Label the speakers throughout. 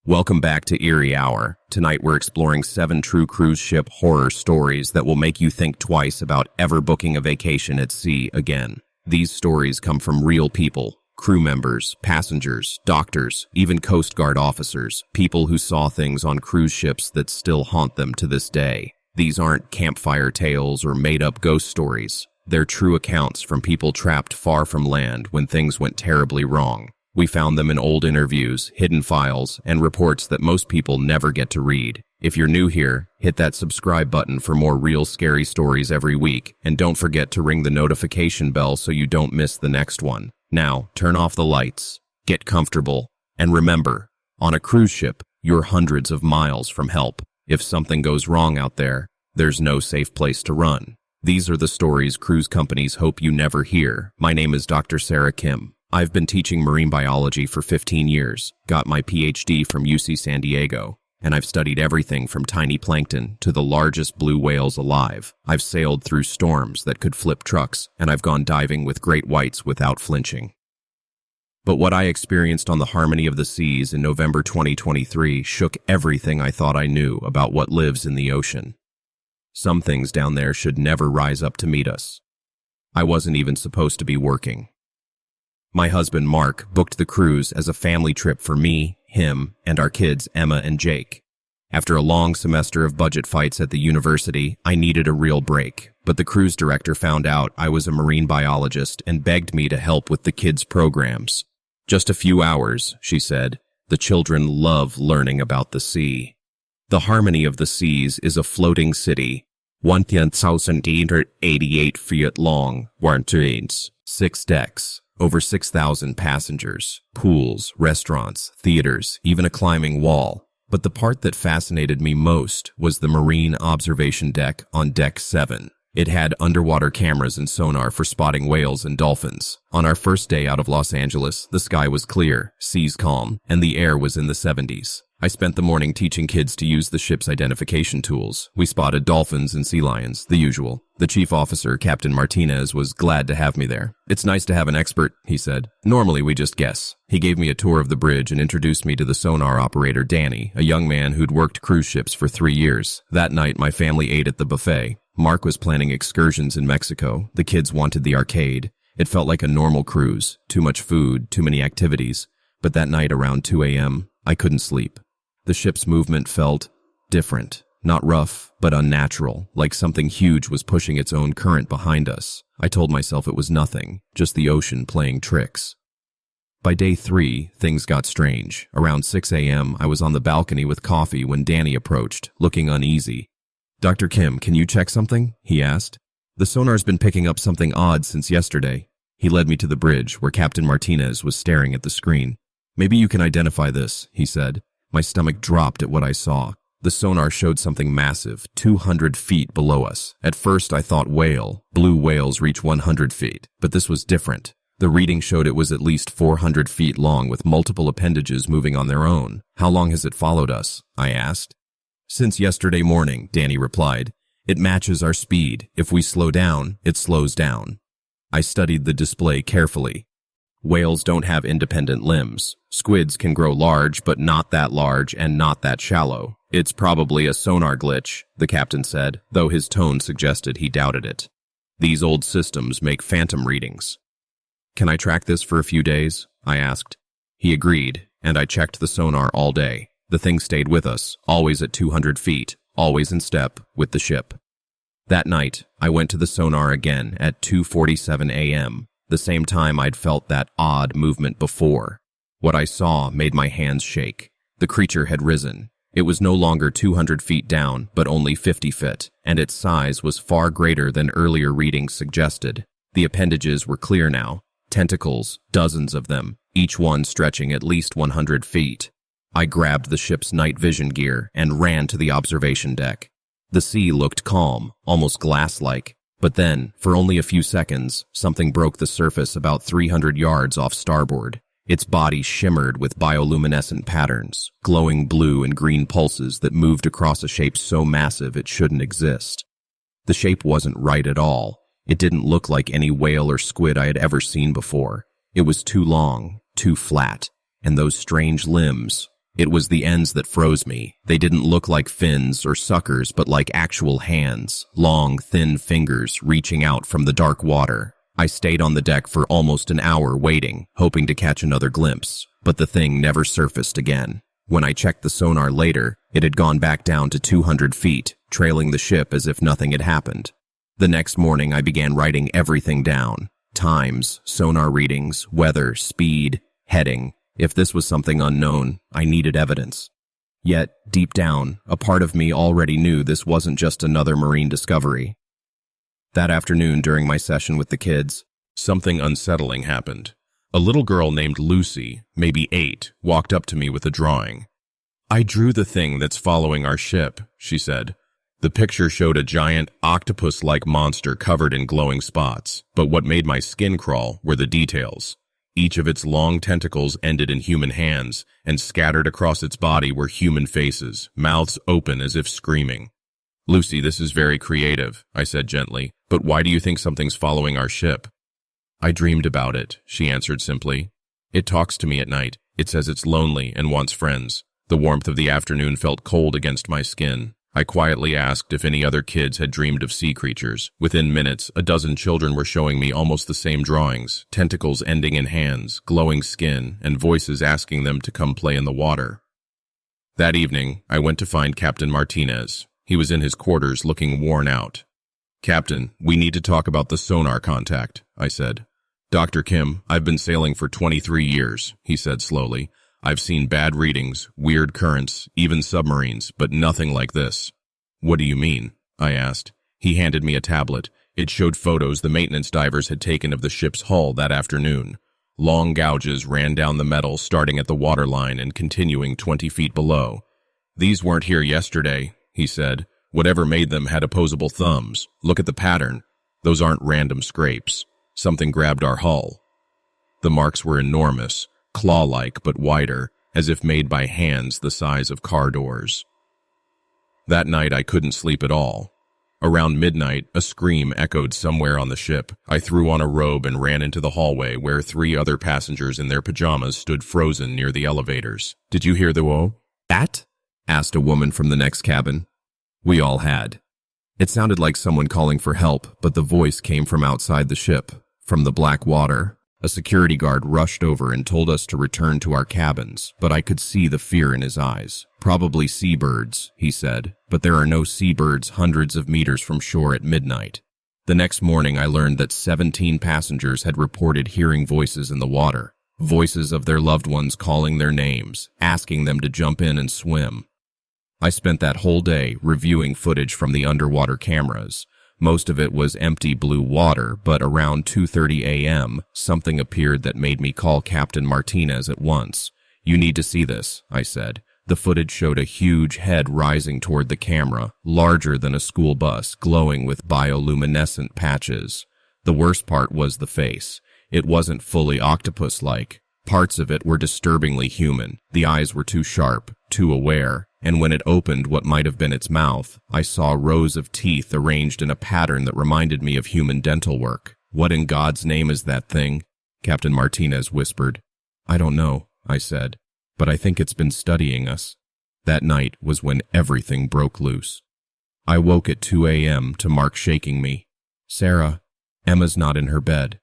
Speaker 1: Welcome back to Eerie Hour. Tonight we're exploring 7 true cruise ship horror stories that will make you think twice about ever booking a vacation at sea again. These stories come from real people, crew members, passengers, doctors, even Coast Guard officers, people who saw things on cruise ships that still haunt them to this day. These aren't campfire tales or made-up ghost stories. They're true accounts from people trapped far from land when things went terribly wrong. We found them in old interviews, hidden files, and reports that most people never get to read. If you're new here, hit that subscribe button for more real scary stories every week, and don't forget to ring the notification bell so you don't miss the next one. Now, turn off the lights, get comfortable, and remember, on a cruise ship, you're hundreds of miles from help. If something goes wrong out there, there's no safe place to run. These are the stories cruise companies hope you never hear. My name is Dr. Sarah Kim. I've been teaching marine biology for 15 years, got my PhD from UC San Diego, and I've studied everything from tiny plankton to the largest blue whales alive. I've sailed through storms that could flip trucks, and I've gone diving with great whites without flinching. But what I experienced on the Harmony of the Seas in November 2023 shook everything I thought I knew about what lives in the ocean. Some things down there should never rise up to meet us. I wasn't even supposed to be working. My husband, Mark, booked the cruise as a family trip for me, him, and our kids, Emma and Jake. After a long semester of budget fights at the university, I needed a real break, but the cruise director found out I was a marine biologist and begged me to help with the kids' programs. Just a few hours, she said. The children love learning about the sea. The Harmony of the Seas is a floating city, 1,888 feet long, 6 decks. Over 6,000 passengers, pools, restaurants, theaters, even a climbing wall. But the part that fascinated me most was the marine observation deck on Deck 7. It had underwater cameras and sonar for spotting whales and dolphins. On our first day out of Los Angeles, the sky was clear, seas calm, and the air was in the 70s. I spent the morning teaching kids to use the ship's identification tools. We spotted dolphins and sea lions, the usual. The chief officer, Captain Martinez, was glad to have me there. "It's nice to have an expert," he said. "Normally we just guess." He gave me a tour of the bridge and introduced me to the sonar operator, Danny, a young man who'd worked cruise ships for 3 years. That night, my family ate at the buffet. Mark was planning excursions in Mexico. The kids wanted the arcade. It felt like a normal cruise. Too much food, too many activities. But that night around 2 a.m., I couldn't sleep. The ship's movement felt different, not rough, but unnatural, like something huge was pushing its own current behind us. I told myself it was nothing, just the ocean playing tricks. By day 3, things got strange. Around 6 a.m., I was on the balcony with coffee when Danny approached, looking uneasy. "Dr. Kim, can you check something?" he asked. "The sonar's been picking up something odd since yesterday." He led me to the bridge, where Captain Martinez was staring at the screen. "Maybe you can identify this," he said. My stomach dropped at what I saw. The sonar showed something massive, 200 feet below us. At first I thought whale. Blue whales reach 100 feet, but this was different. The reading showed it was at least 400 feet long with multiple appendages moving on their own. "How long has it followed us?" I asked. "Since yesterday morning," Danny replied. "It matches our speed. If we slow down, it slows down." I studied the display carefully. Whales don't have independent limbs. Squids can grow large, but not that large and not that shallow. "It's probably a sonar glitch," the captain said, though his tone suggested he doubted it. "These old systems make phantom readings." "Can I track this for a few days?" I asked. He agreed, and I checked the sonar all day. The thing stayed with us, always at 200 feet, always in step with the ship. That night, I went to the sonar again at 2:47 a.m., the same time I'd felt that odd movement before. What I saw made my hands shake. The creature had risen. It was no longer 200 feet down, but only 50 feet, and its size was far greater than earlier readings suggested. The appendages were clear now. Tentacles, dozens of them, each one stretching at least 100 feet. I grabbed the ship's night vision gear and ran to the observation deck. The sea looked calm, almost glass-like. But then, for only a few seconds, something broke the surface about 300 yards off starboard. Its body shimmered with bioluminescent patterns, glowing blue and green pulses that moved across a shape so massive it shouldn't exist. The shape wasn't right at all. It didn't look like any whale or squid I had ever seen before. It was too long, too flat, and those strange limbs. It was the ends that froze me. They didn't look like fins or suckers, but like actual hands, long, thin fingers reaching out from the dark water. I stayed on the deck for almost an hour waiting, hoping to catch another glimpse, but the thing never surfaced again. When I checked the sonar later, it had gone back down to 200 feet, trailing the ship as if nothing had happened. The next morning, I began writing everything down. Times, sonar readings, weather, speed, heading. If this was something unknown, I needed evidence. Yet, deep down, a part of me already knew this wasn't just another marine discovery. That afternoon during my session with the kids, something unsettling happened. A little girl named Lucy, maybe 8, walked up to me with a drawing. "I drew the thing that's following our ship," she said. The picture showed a giant, octopus-like monster covered in glowing spots, but what made my skin crawl were the details. Each of its long tentacles ended in human hands, and scattered across its body were human faces, mouths open as if screaming. "Lucy, this is very creative," I said gently, "but why do you think something's following our ship?" "I dreamed about it," she answered simply. "It talks to me at night. It says it's lonely and wants friends." The warmth of the afternoon felt cold against my skin. I quietly asked if any other kids had dreamed of sea creatures. Within minutes, a dozen children were showing me almost the same drawings, tentacles ending in hands, glowing skin, and voices asking them to come play in the water. That evening, I went to find Captain Martinez. He was in his quarters looking worn out. "Captain, we need to talk about the sonar contact," I said. "Dr. Kim, I've been sailing for 23 years, he said slowly. "I've seen bad readings, weird currents, even submarines, but nothing like this." "What do you mean?" I asked. He handed me a tablet. It showed photos the maintenance divers had taken of the ship's hull that afternoon. Long gouges ran down the metal, starting at the waterline and continuing 20 feet below. "These weren't here yesterday," he said. "Whatever made them had opposable thumbs. Look at the pattern. Those aren't random scrapes. Something grabbed our hull." The marks were enormous, claw-like but wider, as if made by hands the size of car doors. That night I couldn't sleep at all. Around midnight, a scream echoed somewhere on the ship. I threw on a robe and ran into the hallway where 3 other passengers in their pajamas stood frozen near the elevators. "Did you hear the whoa?" "That?" asked a woman from the next cabin. We all had. It sounded like someone calling for help, but the voice came from outside the ship, from the black water. A security guard rushed over and told us to return to our cabins, but I could see the fear in his eyes. "Probably seabirds," he said, "but there are no seabirds hundreds of meters from shore at midnight." The next morning I learned that 17 passengers had reported hearing voices in the water, voices of their loved ones calling their names, asking them to jump in and swim. I spent that whole day reviewing footage from the underwater cameras. Most of it was empty blue water, but around 2:30 a.m., something appeared that made me call Captain Martinez at once. "You need to see this," I said. The footage showed a huge head rising toward the camera, larger than a school bus, glowing with bioluminescent patches. The worst part was the face. It wasn't fully octopus-like. Parts of it were disturbingly human. The eyes were too sharp, too aware, and when it opened what might have been its mouth, I saw rows of teeth arranged in a pattern that reminded me of human dental work. "What in God's name is that thing?" Captain Martinez whispered. "I don't know," I said, "but I think it's been studying us." That night was when everything broke loose. I woke at 2 a.m. to Mark shaking me. "Sarah, Emma's not in her bed."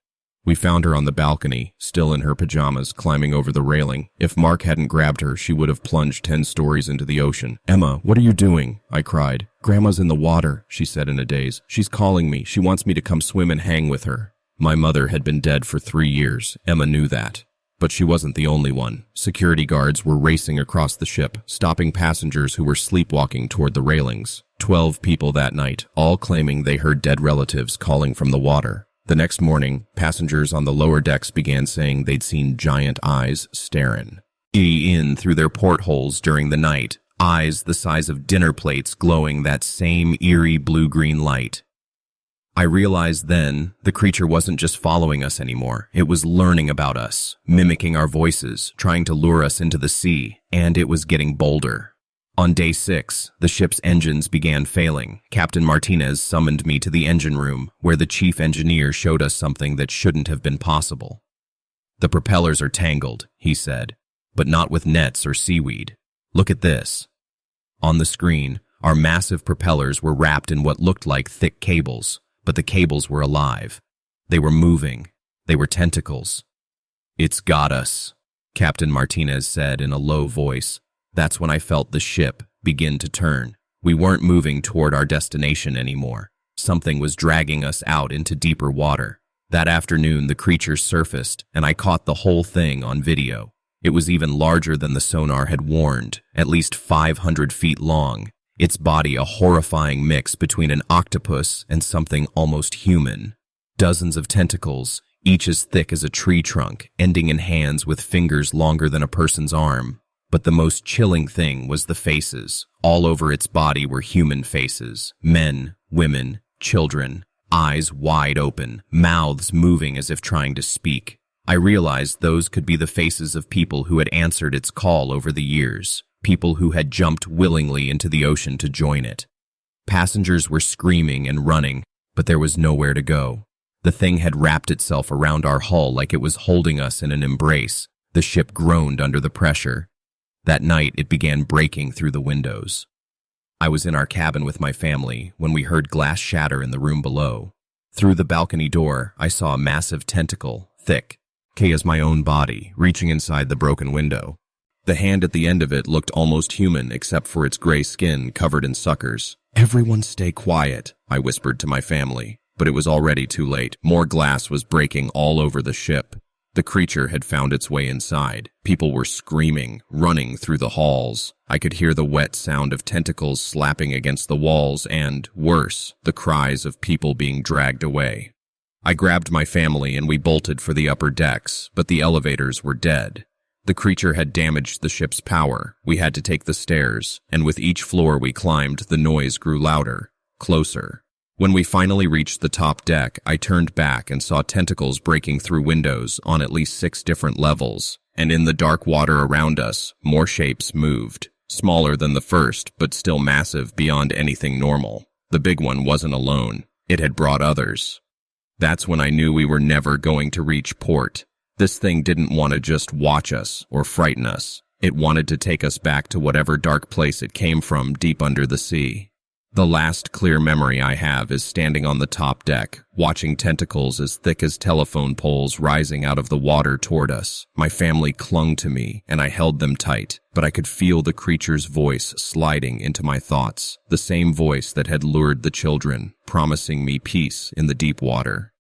Speaker 1: We found her on the balcony, still in her pajamas, climbing over the railing. If Mark hadn't grabbed her, she would have plunged 10 stories into the ocean. "Emma, what are you doing?" I cried. "Grandma's in the water," she said in a daze. "She's calling me. She wants me to come swim and hang with her." My mother had been dead for 3 years. Emma knew that. But she wasn't the only one. Security guards were racing across the ship, stopping passengers who were sleepwalking toward the railings. 12 people that night, all claiming they heard dead relatives calling from the water. The next morning, passengers on the lower decks began saying they'd seen giant eyes staring in through their portholes during the night, eyes the size of dinner plates glowing that same eerie blue-green light. I realized then the creature wasn't just following us anymore. It was learning about us, mimicking our voices, trying to lure us into the sea, and it was getting bolder. On day 6, the ship's engines began failing. Captain Martinez summoned me to the engine room, where the chief engineer showed us something that shouldn't have been possible. "The propellers are tangled," he said, "but not with nets or seaweed. Look at this." On the screen, our massive propellers were wrapped in what looked like thick cables, but the cables were alive. They were moving. They were tentacles. "It's got us," Captain Martinez said in a low voice. That's when I felt the ship begin to turn. We weren't moving toward our destination anymore. Something was dragging us out into deeper water. That afternoon, the creature surfaced, and I caught the whole thing on video. It was even larger than the sonar had warned, at least 500 feet long, its body a horrifying mix between an octopus and something almost human. Dozens of tentacles, each as thick as a tree trunk, ending in hands with fingers longer than a person's arm. But the most chilling thing was the faces. All over its body were human faces, men, women, children, eyes wide open, mouths moving as if trying to speak. I realized those could be the faces of people who had answered its call over the years, people who had jumped willingly into the ocean to join it. Passengers were screaming and running, but there was nowhere to go. The thing had wrapped itself around our hull like it was holding us in an embrace. The ship groaned under the pressure. That night, it began breaking through the windows. I was in our cabin with my family when we heard glass shatter in the room below. Through the balcony door, I saw a massive tentacle, thick, as my own body, reaching inside the broken window. The hand at the end of it looked almost human except for its gray skin covered in suckers. "Everyone stay quiet," I whispered to my family. But it was already too late. More glass was breaking all over the ship. The creature had found its way inside. People were screaming, running through the halls. I could hear the wet sound of tentacles slapping against the walls and, worse, the cries of people being dragged away. I grabbed my family and we bolted for the upper decks, but the elevators were dead. The creature had damaged the ship's power. We had to take the stairs, and with each floor we climbed, the noise grew louder, closer. When we finally reached the top deck, I turned back and saw tentacles breaking through windows on at least 6 different levels, and in the dark water around us, more shapes moved. Smaller than the first, but still massive beyond anything normal. The big one wasn't alone. It had brought others. That's when I knew we were never going to reach port. This thing didn't want to just watch us or frighten us. It wanted to take us back to whatever dark place it came from deep under the sea. The last clear memory I have is standing on the top deck, watching tentacles as thick as telephone poles rising out of the water toward us. My family clung to me, and I held them tight, but I could feel the creature's voice sliding into my thoughts, the same voice that had lured the children, promising me peace in the deep water.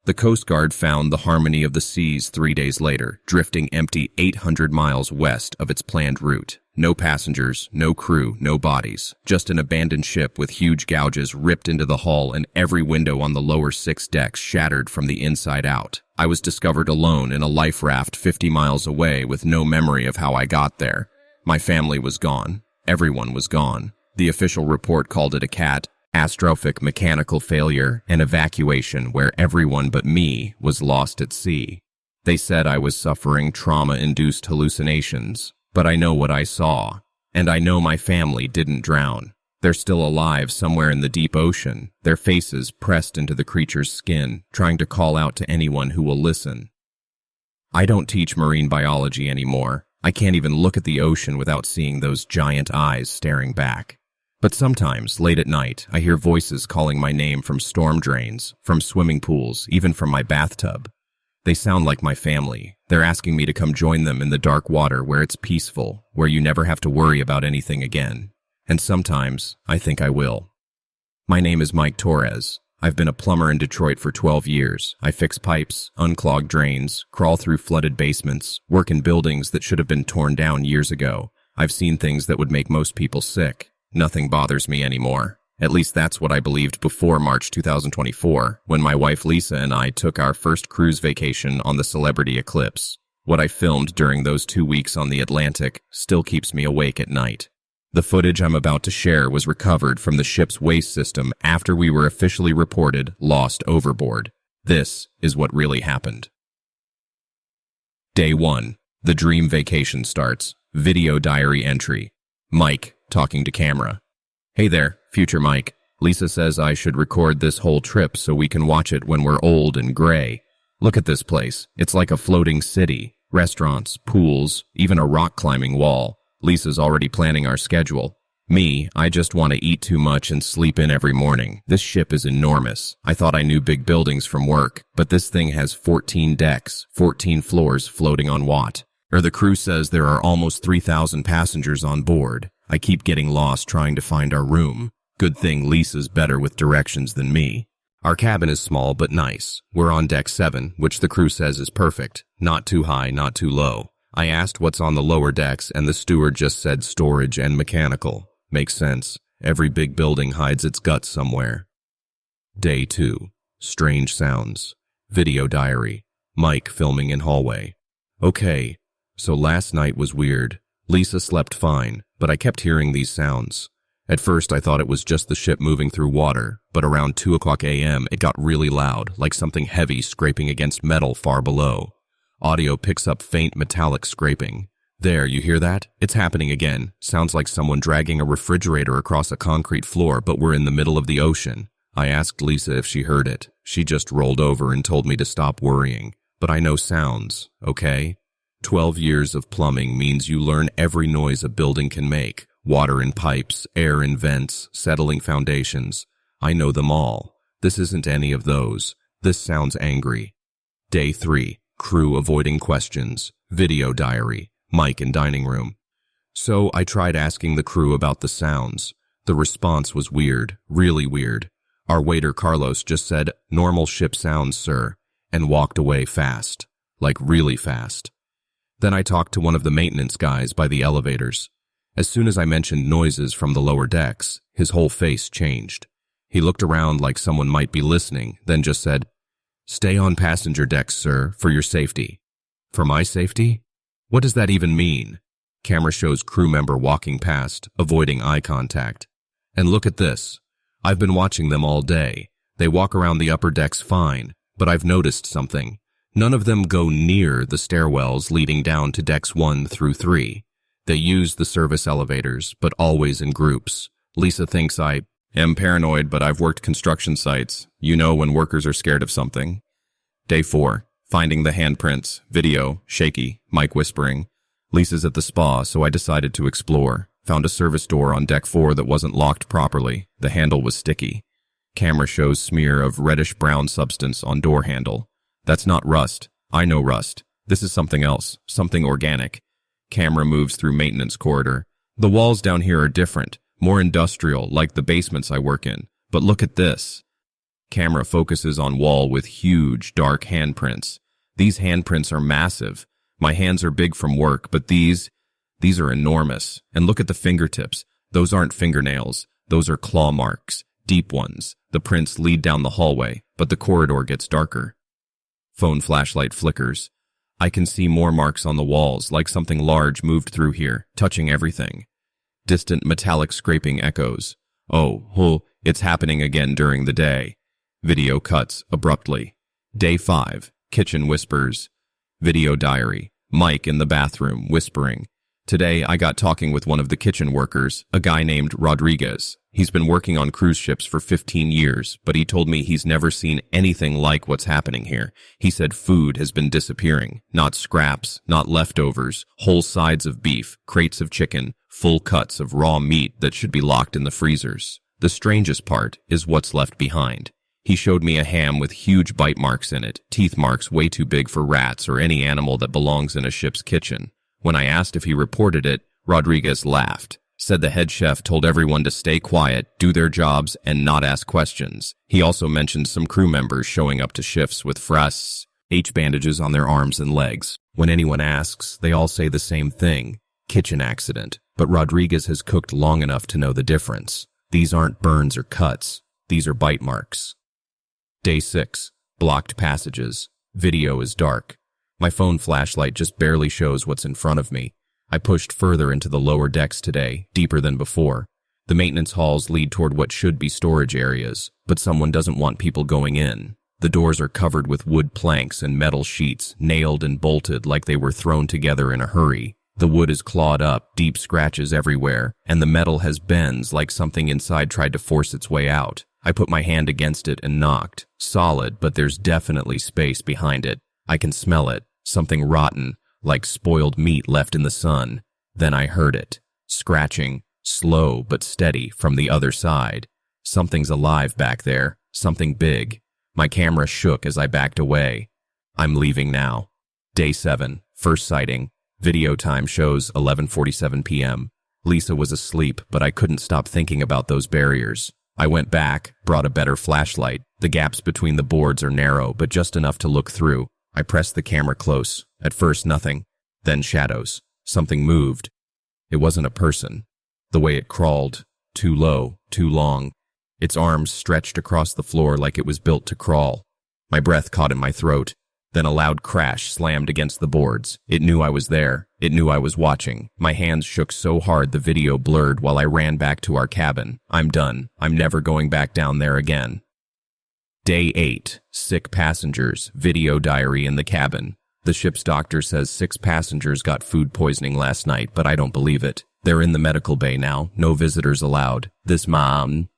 Speaker 1: The Coast Guard found the Harmony of the Seas 3 days later, drifting empty 800 miles west of its planned route. No passengers, no crew, no bodies. Just an abandoned ship with huge gouges ripped into the hull and every window on the lower 6 decks shattered from the inside out. I was discovered alone in a life raft 50 miles away with no memory of how I got there. My family was gone. Everyone was gone. The official report called it a catastrophic mechanical failure and evacuation where everyone but me was lost at sea. They said I was suffering trauma-induced hallucinations. But I know what I saw, and I know my family didn't drown. They're still alive somewhere in the deep ocean, their faces pressed into the creature's skin, trying to call out to anyone who will listen. I don't teach marine biology anymore. I can't even look at the ocean without seeing those giant eyes staring back. But sometimes, late at night, I hear voices calling my name from storm drains, from swimming pools, even from my bathtub. They sound like my family. They're asking me to come join them in the dark water where it's peaceful, where you never have to worry about anything again. And sometimes, I think I will. My name is Mike Torres. I've been a plumber in Detroit for 12 years. I fix pipes, unclog drains, crawl through flooded basements, work in buildings that should have been torn down years ago. I've seen things that would make most people sick. Nothing bothers me anymore. At least that's what I believed before March 2024, when my wife Lisa and I took our first cruise vacation on the Celebrity Eclipse. What I filmed during those 2 weeks on the Atlantic still keeps me awake at night. The footage I'm about to share was recovered from the ship's waste system after we were officially reported lost overboard. This is what really happened. Day 1. The dream vacation starts. Video diary entry. Mike talking to camera. Hey there, future Mike. Lisa says I should record this whole trip so we can watch it when we're old and gray. Look at this place. It's like a floating city. Restaurants, pools, even a rock climbing wall. Lisa's already planning our schedule. Me, I just want to eat too much and sleep in every morning. This ship is enormous. I thought I knew big buildings from work, but this thing has 14 decks, 14 floors floating on what? The crew says there are almost 3,000 passengers on board. I keep getting lost trying to find our room. Good thing Lisa's better with directions than me. Our cabin is small but nice. We're on deck 7, which the crew says is perfect. Not too high, not too low. I asked what's on the lower decks and the steward just said storage and mechanical. Makes sense. Every big building hides its guts somewhere. Day 2. Strange sounds. Video diary. Mike filming in hallway. Okay, so last night was weird. Lisa slept fine, but I kept hearing these sounds. At first I thought it was just the ship moving through water, but around 2:00 a.m. it got really loud, like something heavy scraping against metal far below. Audio picks up faint metallic scraping. There, you hear that? It's happening again. Sounds like someone dragging a refrigerator across a concrete floor, but we're in the middle of the ocean. I asked Lisa if she heard it. She just rolled over and told me to stop worrying. But I know sounds, okay? 12 years of plumbing means you learn every noise a building can make. Water in pipes, air in vents, settling foundations. I know them all. This isn't any of those. This sounds angry. Day 3. Crew avoiding questions. Video diary. Mike in dining room. So I tried asking the crew about the sounds. The response was weird, really weird. Our waiter Carlos just said, "Normal ship sounds, sir," and walked away fast. Like really fast. Then I talked to one of the maintenance guys by the elevators. As soon as I mentioned noises from the lower decks, his whole face changed. He looked around like someone might be listening, then just said, "Stay on passenger decks, sir, for your safety." For my safety? What does that even mean? Camera shows crew member walking past, avoiding eye contact. And look at this. I've been watching them all day. They walk around the upper decks fine, but I've noticed something. None of them go near the stairwells leading down to decks 1 through 3. They use the service elevators, but always in groups. Lisa thinks I am paranoid, but I've worked construction sites. You know when workers are scared of something. Day 4. Finding the handprints. Video. Shaky. Mike whispering. Lisa's at the spa, so I decided to explore. Found a service door on deck 4 that wasn't locked properly. The handle was sticky. Camera shows smear of reddish-brown substance on door handle. That's not rust. I know rust. This is something else. Something organic. Camera moves through maintenance corridor. The walls down here are different, more industrial, like the basements I work in. But look at this. Camera focuses on wall with huge, dark handprints. These handprints are massive. My hands are big from work, but these are enormous. And look at the fingertips. Those aren't fingernails. Those are claw marks, deep ones. The prints lead down the hallway, but the corridor gets darker. Phone flashlight flickers. I can see more marks on the walls, like something large moved through here, touching everything. Distant metallic scraping echoes. Oh, it's happening again during the day. Video cuts abruptly. Day 5. Kitchen whispers. Video diary. Mike in the bathroom, whispering. Today I got talking with one of the kitchen workers, a guy named Rodriguez. He's been working on cruise ships for 15 years, but he told me he's never seen anything like what's happening here. He said food has been disappearing. Not scraps, not leftovers, whole sides of beef, crates of chicken, full cuts of raw meat that should be locked in the freezers. The strangest part is what's left behind. He showed me a ham with huge bite marks in it, teeth marks way too big for rats or any animal that belongs in a ship's kitchen. When I asked if he reported it, Rodriguez laughed. Said the head chef told everyone to stay quiet, do their jobs, and not ask questions. He also mentioned some crew members showing up to shifts with H bandages on their arms and legs. When anyone asks, they all say the same thing, kitchen accident. But Rodriguez has cooked long enough to know the difference. These aren't burns or cuts. These are bite marks. Day 6. Blocked passages. Video is dark. My phone flashlight just barely shows what's in front of me. I pushed further into the lower decks today, deeper than before. The maintenance halls lead toward what should be storage areas, but someone doesn't want people going in. The doors are covered with wood planks and metal sheets, nailed and bolted like they were thrown together in a hurry. The wood is clawed up, deep scratches everywhere, and the metal has bends like something inside tried to force its way out. I put my hand against it and knocked. Solid, but there's definitely space behind it. I can smell it, something rotten, like spoiled meat left in the sun. Then I heard it. scratching, slow but steady from the other side. Something's alive back there, something big. My camera shook as I backed away. I'm leaving now. Day 7, first sighting. Video time shows 11:47 p.m. Lisa was asleep, but I couldn't stop thinking about those barriers. I went back, brought a better flashlight. The gaps between the boards are narrow, but just enough to look through. I pressed the camera close. At first, nothing. Then shadows. Something moved. It wasn't a person. The way it crawled, too low, too long. Its arms stretched across the floor like it was built to crawl. My breath caught in my throat. Then a loud crash slammed against the boards. It knew I was there. It knew I was watching. My hands shook so hard the video blurred while I ran back to our cabin. I'm done. I'm never going back down there again. Day 8. Sick passengers. Video diary in the cabin. The ship's doctor says 6 passengers got food poisoning last night, but I don't believe it. They're in the medical bay now. No visitors allowed. This morning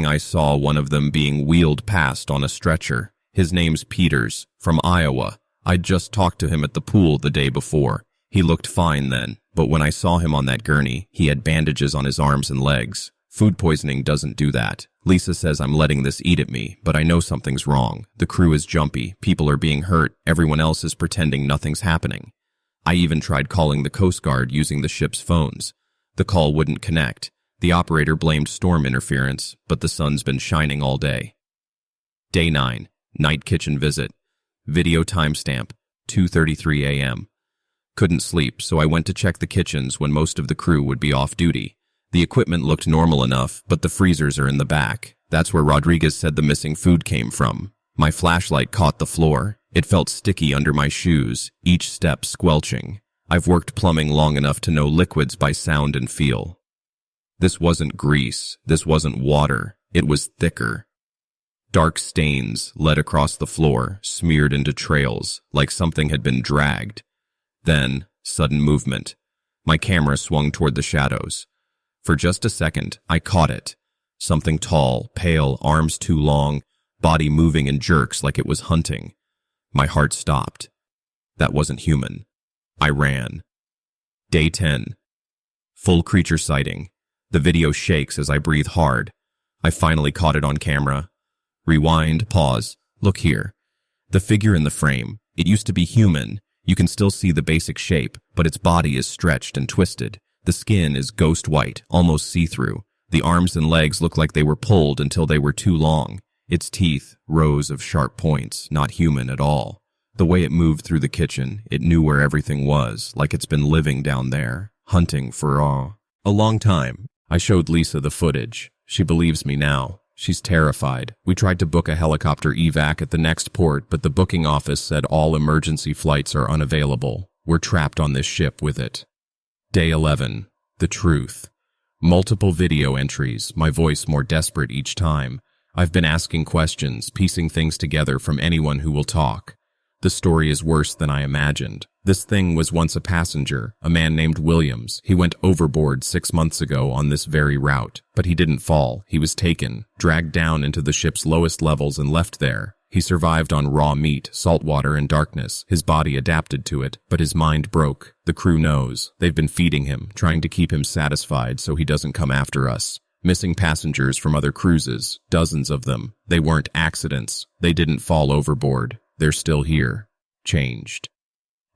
Speaker 1: I saw one of them being wheeled past on a stretcher. His name's Peters, from Iowa. I'd just talked to him at the pool the day before. He looked fine then, but when I saw him on that gurney, he had bandages on his arms and legs. Food poisoning doesn't do that. Lisa says I'm letting this eat at me, but I know something's wrong. The crew is jumpy, people are being hurt, everyone else is pretending nothing's happening. I even tried calling the Coast Guard using the ship's phones. The call wouldn't connect. The operator blamed storm interference, but the sun's been shining all day. Day 9. Night kitchen visit. Video timestamp, 2:33 a.m. Couldn't sleep, so I went to check the kitchens when most of the crew would be off duty. The equipment looked normal enough, but the freezers are in the back. That's where Rodriguez said the missing food came from. My flashlight caught the floor. It felt sticky under my shoes, each step squelching. I've worked plumbing long enough to know liquids by sound and feel. This wasn't grease. This wasn't water. It was thicker. Dark stains led across the floor, smeared into trails, like something had been dragged. Then, sudden movement. My camera swung toward the shadows. For just a second, I caught it. Something tall, pale, arms too long, body moving in jerks like it was hunting. My heart stopped. That wasn't human. I ran. Day 10. Full creature sighting. The video shakes as I breathe hard. I finally caught it on camera. Rewind, pause, look here. The figure in the frame, it used to be human. You can still see the basic shape, but its body is stretched and twisted. The skin is ghost white, almost see-through. The arms and legs look like they were pulled until they were too long. Its teeth, rows of sharp points, not human at all. The way it moved through the kitchen, it knew where everything was, like it's been living down there, hunting for a long time. I showed Lisa the footage. She believes me now. She's terrified. We tried to book a helicopter evac at the next port, but the booking office said all emergency flights are unavailable. We're trapped on this ship with it. Day 11. The truth. Multiple video entries, my voice more desperate each time. I've been asking questions, piecing things together from anyone who will talk. The story is worse than I imagined. This thing was once a passenger, a man named Williams. He went overboard 6 months ago on this very route, but he didn't fall. He was taken, dragged down into the ship's lowest levels and left there. He survived on raw meat, salt water, and darkness. His body adapted to it, but his mind broke. The crew knows. They've been feeding him, trying to keep him satisfied so he doesn't come after us. Missing passengers from other cruises, dozens of them. They weren't accidents. They didn't fall overboard. They're still here. Changed.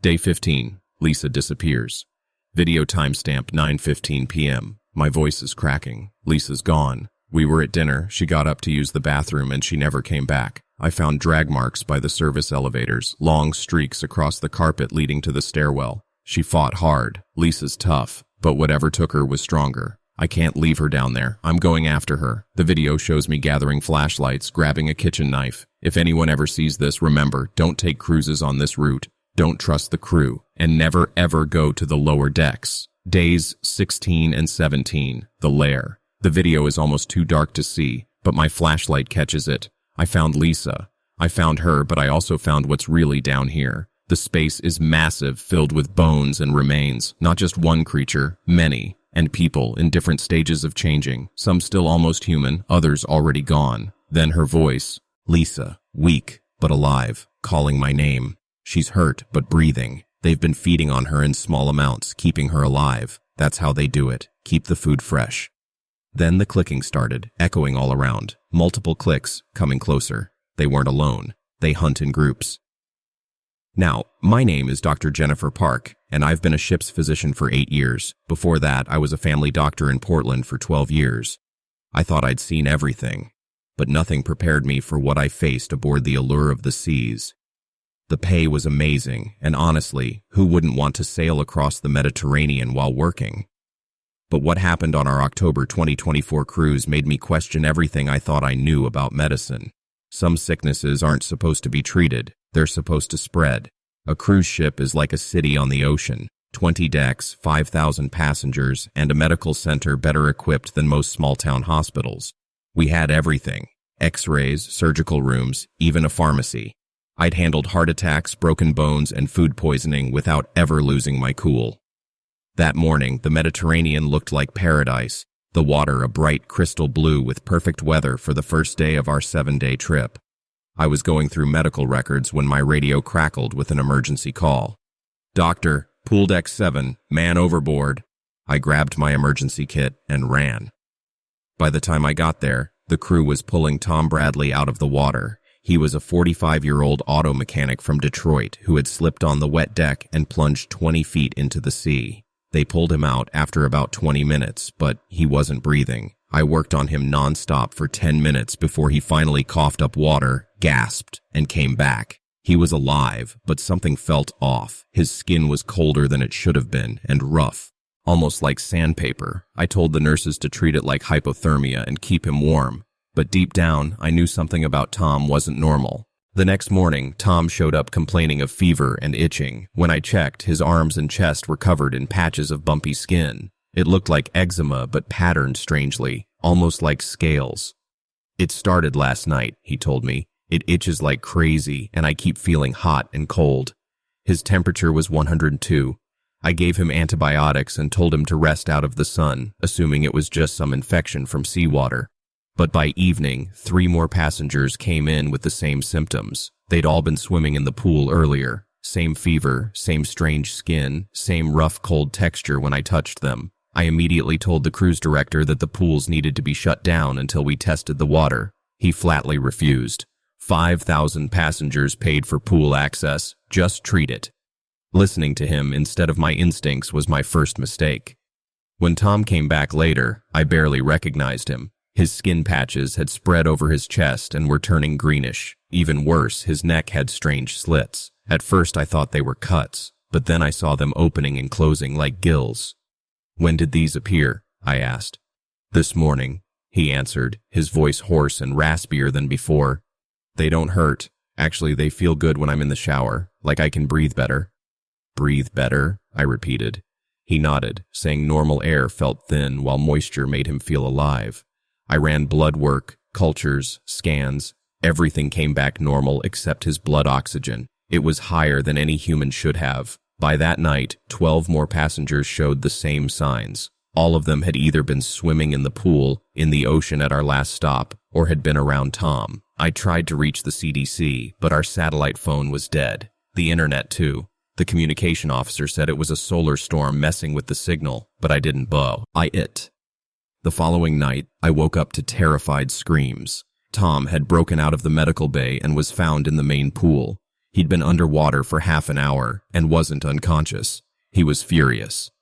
Speaker 1: Day 15. Lisa disappears. Video timestamp 9:15 p.m. My voice is cracking. Lisa's gone. We were at dinner. She got up to use the bathroom and she never came back. I found drag marks by the service elevators, long streaks across the carpet leading to the stairwell. She fought hard. Lisa's tough, but whatever took her was stronger. I can't leave her down there. I'm going after her. The video shows me gathering flashlights, grabbing a kitchen knife. If anyone ever sees this, remember, don't take cruises on this route. Don't trust the crew, and never ever go to the lower decks. Days 16 and 17, the lair. The video is almost too dark to see, but my flashlight catches it. I found Lisa. I found her, but I also found what's really down here. The space is massive, filled with bones and remains. Not just one creature, many. And people in different stages of changing. Some still almost human, others already gone. Then her voice. Lisa, weak, but alive, calling my name. She's hurt, but breathing. They've been feeding on her in small amounts, keeping her alive. That's how they do it. Keep the food fresh. Then the clicking started, echoing all around. Multiple clicks, coming closer. They weren't alone. They hunt in groups. Now, my name is Dr. Jennifer Park, and I've been a ship's physician for 8 years. Before that, I was a family doctor in Portland for 12 years. I thought I'd seen everything, but nothing prepared me for what I faced aboard the Allure of the Seas. The pay was amazing, and honestly, who wouldn't want to sail across the Mediterranean while working? But what happened on our October 2024 cruise made me question everything I thought I knew about medicine. Some sicknesses aren't supposed to be treated, they're supposed to spread. A cruise ship is like a city on the ocean. 20 decks, 5,000 passengers, and a medical center better equipped than most small-town hospitals. We had everything. X-rays, surgical rooms, even a pharmacy. I'd handled heart attacks, broken bones, and food poisoning without ever losing my cool. That morning, the Mediterranean looked like paradise, the water a bright crystal blue with perfect weather for the first day of our 7-day trip. I was going through medical records when my radio crackled with an emergency call. "Doctor, pool deck 7, man overboard." I grabbed my emergency kit and ran. By the time I got there, the crew was pulling Tom Bradley out of the water. He was a 45-year-old auto mechanic from Detroit who had slipped on the wet deck and plunged 20 feet into the sea. They pulled him out after about 20 minutes, but he wasn't breathing. I worked on him nonstop for 10 minutes before he finally coughed up water, gasped, and came back. He was alive, but something felt off. His skin was colder than it should have been, and rough, almost like sandpaper. I told the nurses to treat it like hypothermia and keep him warm. But deep down, I knew something about Tom wasn't normal. The next morning, Tom showed up complaining of fever and itching. When I checked, his arms and chest were covered in patches of bumpy skin. It looked like eczema, but patterned strangely, almost like scales. "It started last night," he told me. "It itches like crazy, and I keep feeling hot and cold." His temperature was 102. I gave him antibiotics and told him to rest out of the sun, assuming it was just some infection from seawater. But by evening, 3 more passengers came in with the same symptoms. They'd all been swimming in the pool earlier. Same fever, same strange skin, same rough, cold texture when I touched them. I immediately told the cruise director that the pools needed to be shut down until we tested the water. He flatly refused. 5,000 passengers paid for pool access. Just treat it. Listening to him instead of my instincts was my first mistake. When Tom came back later, I barely recognized him. His skin patches had spread over his chest and were turning greenish. Even worse, his neck had strange slits. At first I thought they were cuts, but then I saw them opening and closing like gills. "When did these appear?" I asked. "This morning," he answered, his voice hoarse and raspier than before. "They don't hurt. Actually, they feel good when I'm in the shower, like I can breathe better." "Breathe better?" I repeated. He nodded, saying normal air felt thin while moisture made him feel alive. I ran blood work, cultures, scans. Everything came back normal except his blood oxygen. It was higher than any human should have. By that night, 12 more passengers showed the same signs. All of them had either been swimming in the pool, in the ocean at our last stop, or had been around Tom. I tried to reach the CDC, but our satellite phone was dead. The internet, too. The communication officer said it was a solar storm messing with the signal, but I didn't bow. The following night, I woke up to terrified screams. Tom had broken out of the medical bay and was found in the main pool. He'd been underwater for half an hour and wasn't unconscious. He was furious.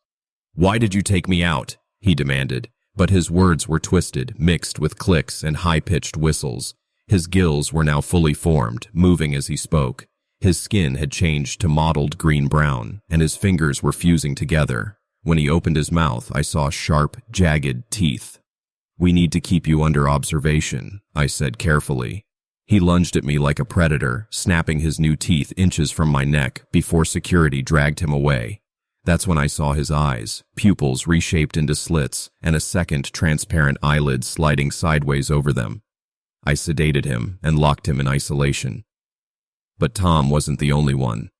Speaker 1: "Why did you take me out?" he demanded, but his words were twisted, mixed with clicks and high-pitched whistles. His gills were now fully formed, moving as he spoke. His skin had changed to mottled green-brown, and his fingers were fusing together. When he opened his mouth, I saw sharp, jagged teeth. "We need to keep you under observation," I said carefully. He lunged at me like a predator, snapping his new teeth inches from my neck before security dragged him away. That's when I saw his eyes, pupils reshaped into slits, and a second transparent eyelid sliding sideways over them. I sedated him and locked him in isolation. But Tom wasn't the only one.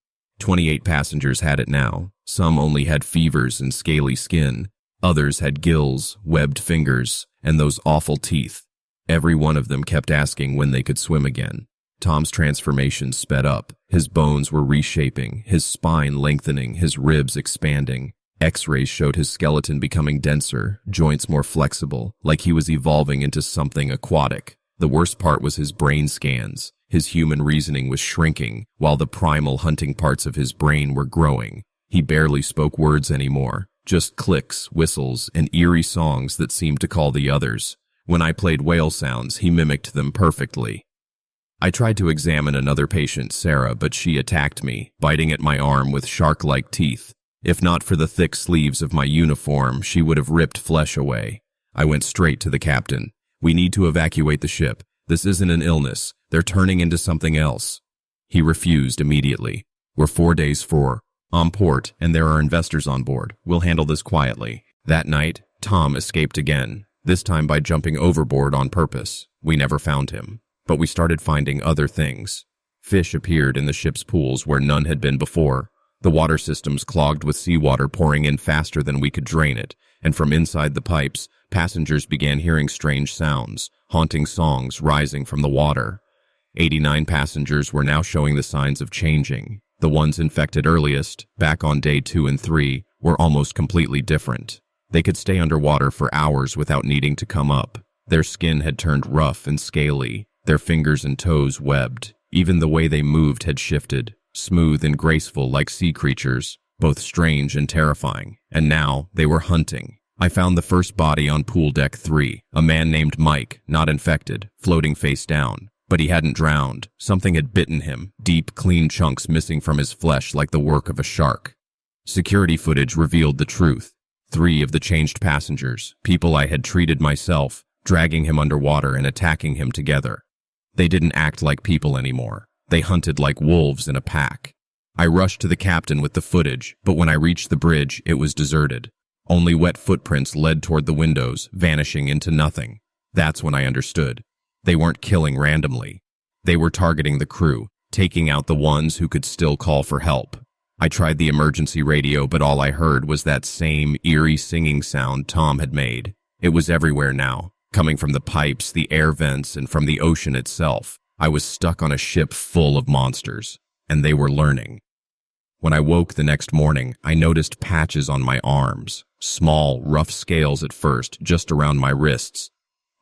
Speaker 1: 28 passengers had it now. Some only had fevers and scaly skin. Others had gills, webbed fingers, and those awful teeth. Every one of them kept asking when they could swim again. Tom's transformation sped up. His bones were reshaping, his spine lengthening, his ribs expanding. X-rays showed his skeleton becoming denser, joints more flexible, like he was evolving into something aquatic. The worst part was his brain scans. His human reasoning was shrinking, while the primal hunting parts of his brain were growing. He barely spoke words anymore, just clicks, whistles, and eerie songs that seemed to call the others. When I played whale sounds, he mimicked them perfectly. I tried to examine another patient, Sarah, but she attacked me, biting at my arm with shark-like teeth. If not for the thick sleeves of my uniform, she would have ripped flesh away. I went straight to the captain. "We need to evacuate the ship. This isn't an illness. They're turning into something else." He refused immediately. "We're 4 days on port, and there are investors on board. We'll handle this quietly." That night, Tom escaped again, this time by jumping overboard on purpose. We never found him. But we started finding other things. Fish appeared in the ship's pools where none had been before. The water systems clogged with seawater pouring in faster than we could drain it, and from inside the pipes, passengers began hearing strange sounds, haunting songs rising from the water. 89 passengers were now showing the signs of changing. The ones infected earliest, back on day 2 and 3, were almost completely different. They could stay underwater for hours without needing to come up. Their skin had turned rough and scaly, their fingers and toes webbed. Even the way they moved had shifted, smooth and graceful like sea creatures, both strange and terrifying. And now they were hunting. I found the first body on pool deck 3, a man named Mike, not infected, floating face down. But he hadn't drowned. Something had bitten him, deep, clean chunks missing from his flesh like the work of a shark. Security footage revealed the truth. 3 of the changed passengers, people I had treated myself, dragging him underwater and attacking him together. They didn't act like people anymore. They hunted like wolves in a pack. I rushed to the captain with the footage, but when I reached the bridge, it was deserted. Only wet footprints led toward the windows, vanishing into nothing. That's when I understood. They weren't killing randomly. They were targeting the crew, taking out the ones who could still call for help. I tried the emergency radio, but all I heard was that same eerie singing sound Tom had made. It was everywhere now, coming from the pipes, the air vents, and from the ocean itself. I was stuck on a ship full of monsters, and they were learning. When I woke the next morning, I noticed patches on my arms, small, rough scales at first, just around my wrists.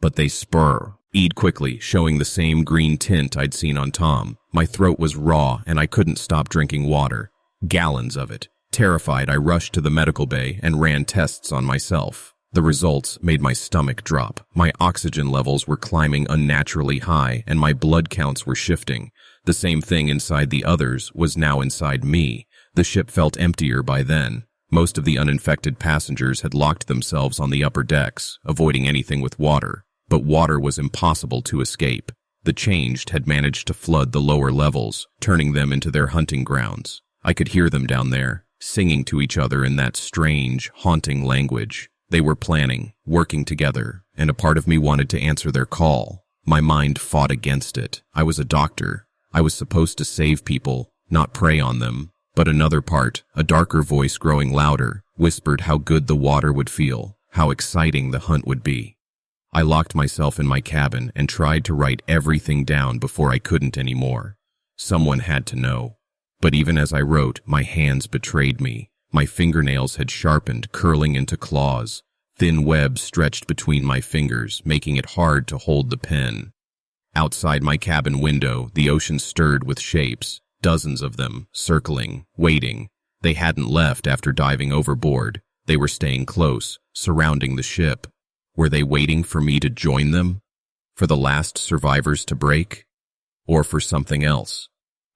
Speaker 1: But they spurred quickly, showing the same green tint I'd seen on Tom. My throat was raw, and I couldn't stop drinking water. Gallons of it. Terrified, I rushed to the medical bay and ran tests on myself. The results made my stomach drop. My oxygen levels were climbing unnaturally high, and my blood counts were shifting. The same thing inside the others was now inside me. The ship felt emptier by then. Most of the uninfected passengers had locked themselves on the upper decks, avoiding anything with water. But water was impossible to escape. The changed had managed to flood the lower levels, turning them into their hunting grounds. I could hear them down there, singing to each other in that strange, haunting language. They were planning, working together, and a part of me wanted to answer their call. My mind fought against it. I was a doctor. I was supposed to save people, not prey on them. But another part, a darker voice growing louder, whispered how good the water would feel, how exciting the hunt would be. I locked myself in my cabin and tried to write everything down before I couldn't anymore. Someone had to know. But even as I wrote, my hands betrayed me. My fingernails had sharpened, curling into claws. Thin webs stretched between my fingers, making it hard to hold the pen. Outside my cabin window, the ocean stirred with shapes, dozens of them, circling, waiting. They hadn't left after diving overboard. They were staying close, surrounding the ship. Were they waiting for me to join them? For the last survivors to break? Or for something else?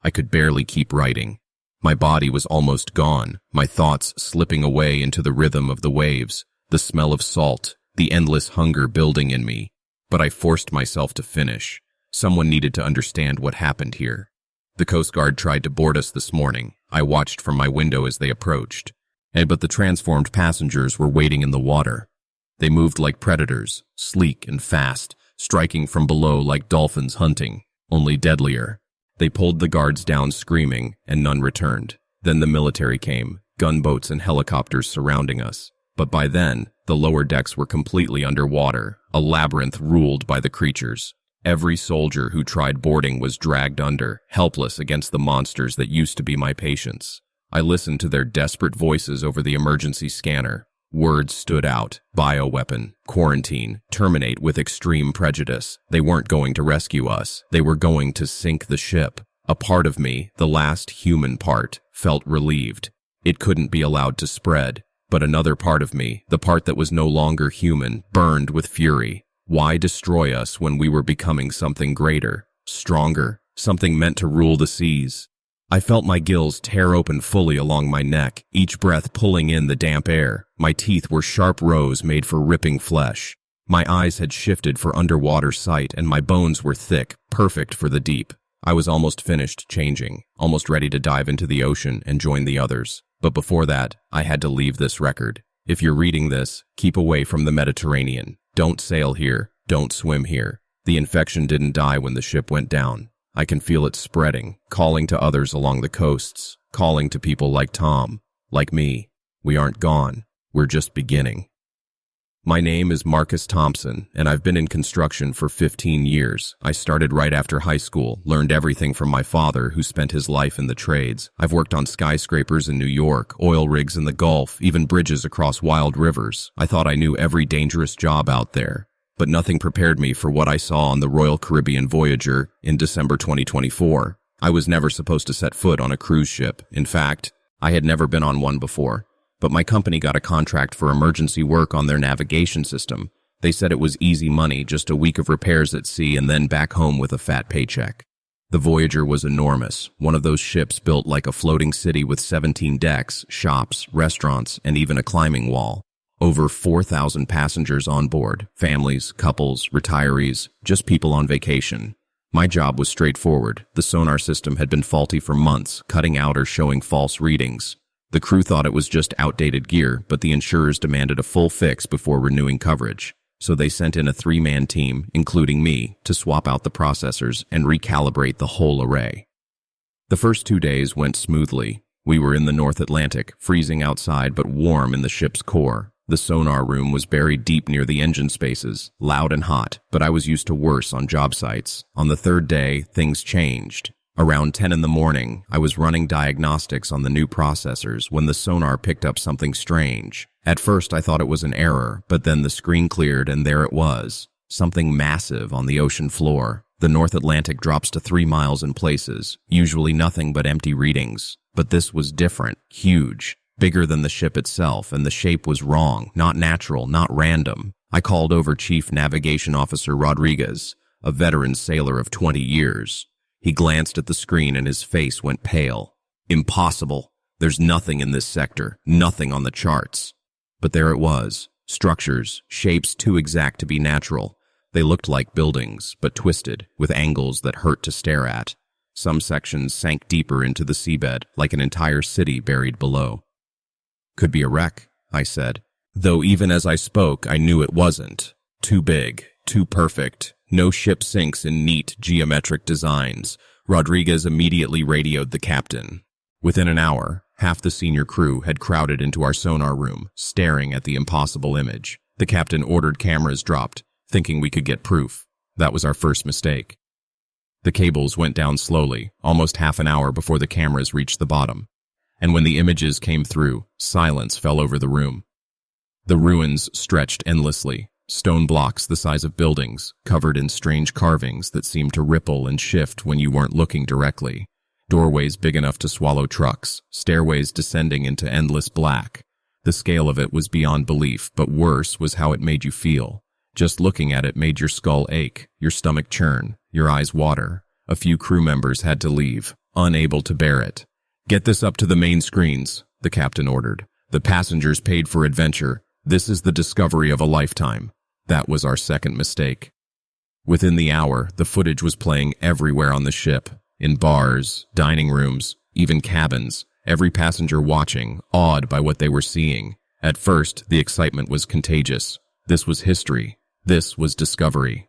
Speaker 1: I could barely keep writing. My body was almost gone, my thoughts slipping away into the rhythm of the waves, the smell of salt, the endless hunger building in me. But I forced myself to finish. Someone needed to understand what happened here. The Coast Guard tried to board us this morning. I watched from my window as they approached. But the transformed passengers were waiting in the water. They moved like predators, sleek and fast, striking from below like dolphins hunting, only deadlier. They pulled the guards down screaming, and none returned. Then the military came, gunboats and helicopters surrounding us. But by then, the lower decks were completely underwater, a labyrinth ruled by the creatures. Every soldier who tried boarding was dragged under, helpless against the monsters that used to be my patients. I listened to their desperate voices over the emergency scanner. Words stood out: bioweapon, quarantine, terminate with extreme prejudice. They weren't going to rescue us. They were going to sink the ship. A part of me, the last human part, felt relieved. It couldn't be allowed to spread. But another part of me, the part that was no longer human, burned with fury. Why destroy us when we were becoming something greater, stronger, something meant to rule the seas? I felt my gills tear open fully along my neck, each breath pulling in the damp air. My teeth were sharp rows made for ripping flesh. My eyes had shifted for underwater sight, and my bones were thick, perfect for the deep. I was almost finished changing, almost ready to dive into the ocean and join the others. But before that, I had to leave this record. If you're reading this, keep away from the Mediterranean. Don't sail here. Don't swim here. The infection didn't die when the ship went down. I can feel it spreading, calling to others along the coasts, calling to people like Tom, like me. We aren't gone. We're just beginning. My name is Marcus Thompson, and I've been in construction for 15 years. I started right after high school, learned everything from my father, who spent his life in the trades. I've worked on skyscrapers in New York, oil rigs in the Gulf, even bridges across wild rivers. I thought I knew every dangerous job out there. But nothing prepared me for what I saw on the Royal Caribbean Voyager in December 2024. I was never supposed to set foot on a cruise ship. In fact, I had never been on one before. But my company got a contract for emergency work on their navigation system. They said it was easy money, just a week of repairs at sea and then back home with a fat paycheck. The Voyager was enormous, one of those ships built like a floating city with 17 decks, shops, restaurants, and even a climbing wall. Over 4,000 passengers on board, families, couples, retirees, just people on vacation. My job was straightforward. The sonar system had been faulty for months, cutting out or showing false readings. The crew thought it was just outdated gear, but the insurers demanded a full fix before renewing coverage. So they sent in a 3-man team, including me, to swap out the processors and recalibrate the whole array. The first 2 days went smoothly. We were in the North Atlantic, freezing outside but warm in the ship's core. The sonar room was buried deep near the engine spaces, loud and hot, but I was used to worse on job sites. On the 3rd day, things changed. Around 10 in the morning, I was running diagnostics on the new processors when the sonar picked up something strange. At first, I thought it was an error, but then the screen cleared and there it was. Something massive on the ocean floor. The North Atlantic drops to 3 miles in places, usually nothing but empty readings. But this was different, huge, bigger than the ship itself, and the shape was wrong, not natural, not random. I called over Chief Navigation Officer Rodriguez, a veteran sailor of 20 years. He glanced at the screen and his face went pale. Impossible. There's nothing in this sector, nothing on the charts. But there it was. Structures, shapes too exact to be natural. They looked like buildings, but twisted, with angles that hurt to stare at. Some sections sank deeper into the seabed, like an entire city buried below. Could be a wreck, I said. Though even as I spoke, I knew it wasn't. Too big, too perfect. No ship sinks in neat, geometric designs. Rodriguez immediately radioed the captain. Within an hour, half the senior crew had crowded into our sonar room, staring at the impossible image. The captain ordered cameras dropped, thinking we could get proof. That was our first mistake. The cables went down slowly, almost half an hour before the cameras reached the bottom. And when the images came through, silence fell over the room. The ruins stretched endlessly. Stone blocks the size of buildings, covered in strange carvings that seemed to ripple and shift when you weren't looking directly. Doorways big enough to swallow trucks, stairways descending into endless black. The scale of it was beyond belief, but worse was how it made you feel. Just looking at it made your skull ache, your stomach churn, your eyes water. A few crew members had to leave, unable to bear it. "Get this up to the main screens," the captain ordered. "The passengers paid for adventure. This is the discovery of a lifetime." That was our second mistake. Within the hour, the footage was playing everywhere on the ship. In bars, dining rooms, even cabins. Every passenger watching, awed by what they were seeing. At first, the excitement was contagious. This was history. This was discovery.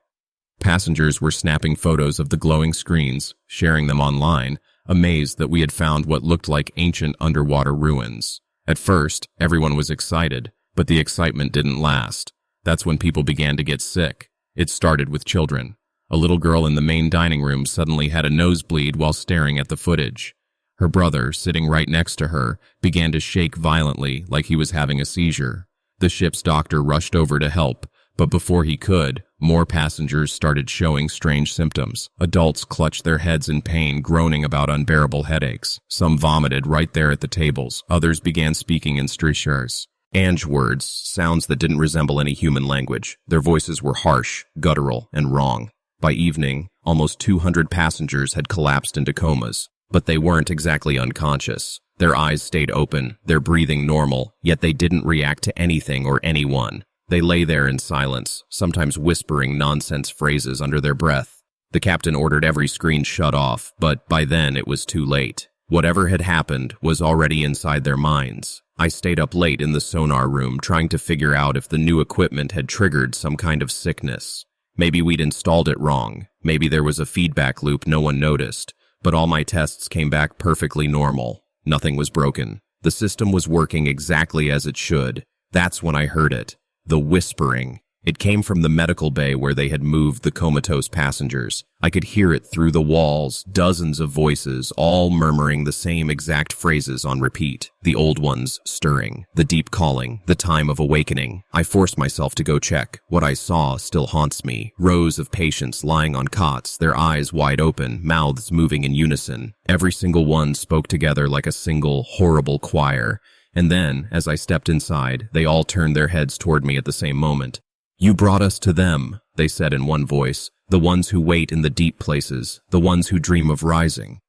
Speaker 1: Passengers were snapping photos of the glowing screens, sharing them online, amazed that we had found what looked like ancient underwater ruins. At first, everyone was excited, but the excitement didn't last. That's when people began to get sick. It started with children. A little girl in the main dining room suddenly had a nosebleed while staring at the footage. Her brother, sitting right next to her, began to shake violently like he was having a seizure. The ship's doctor rushed over to help, but before he could, more passengers started showing strange symptoms. Adults clutched their heads in pain, groaning about unbearable headaches. Some vomited right there at the tables. Others began speaking in strishers. Ange words, sounds that didn't resemble any human language. Their voices were harsh, guttural, and wrong. By evening, almost 200 passengers had collapsed into comas, but they weren't exactly unconscious. Their eyes stayed open, their breathing normal, yet they didn't react to anything or anyone. They lay there in silence, sometimes whispering nonsense phrases under their breath. The captain ordered every screen shut off, but by then it was too late. Whatever had happened was already inside their minds. I stayed up late in the sonar room trying to figure out if the new equipment had triggered some kind of sickness. Maybe we'd installed it wrong. Maybe there was a feedback loop no one noticed. But all my tests came back perfectly normal. Nothing was broken. The system was working exactly as it should. That's when I heard it. The whispering. It came from the medical bay where they had moved the comatose passengers. I could hear it through the walls, dozens of voices, all murmuring the same exact phrases on repeat. The old ones stirring, the deep calling, the time of awakening. I forced myself to go check. What I saw still haunts me. Rows of patients lying on cots, their eyes wide open, mouths moving in unison. Every single one spoke together like a single, horrible choir. And then, as I stepped inside, they all turned their heads toward me at the same moment. "You brought us to them," they said in one voice, "the ones who wait in the deep places, the ones who dream of rising."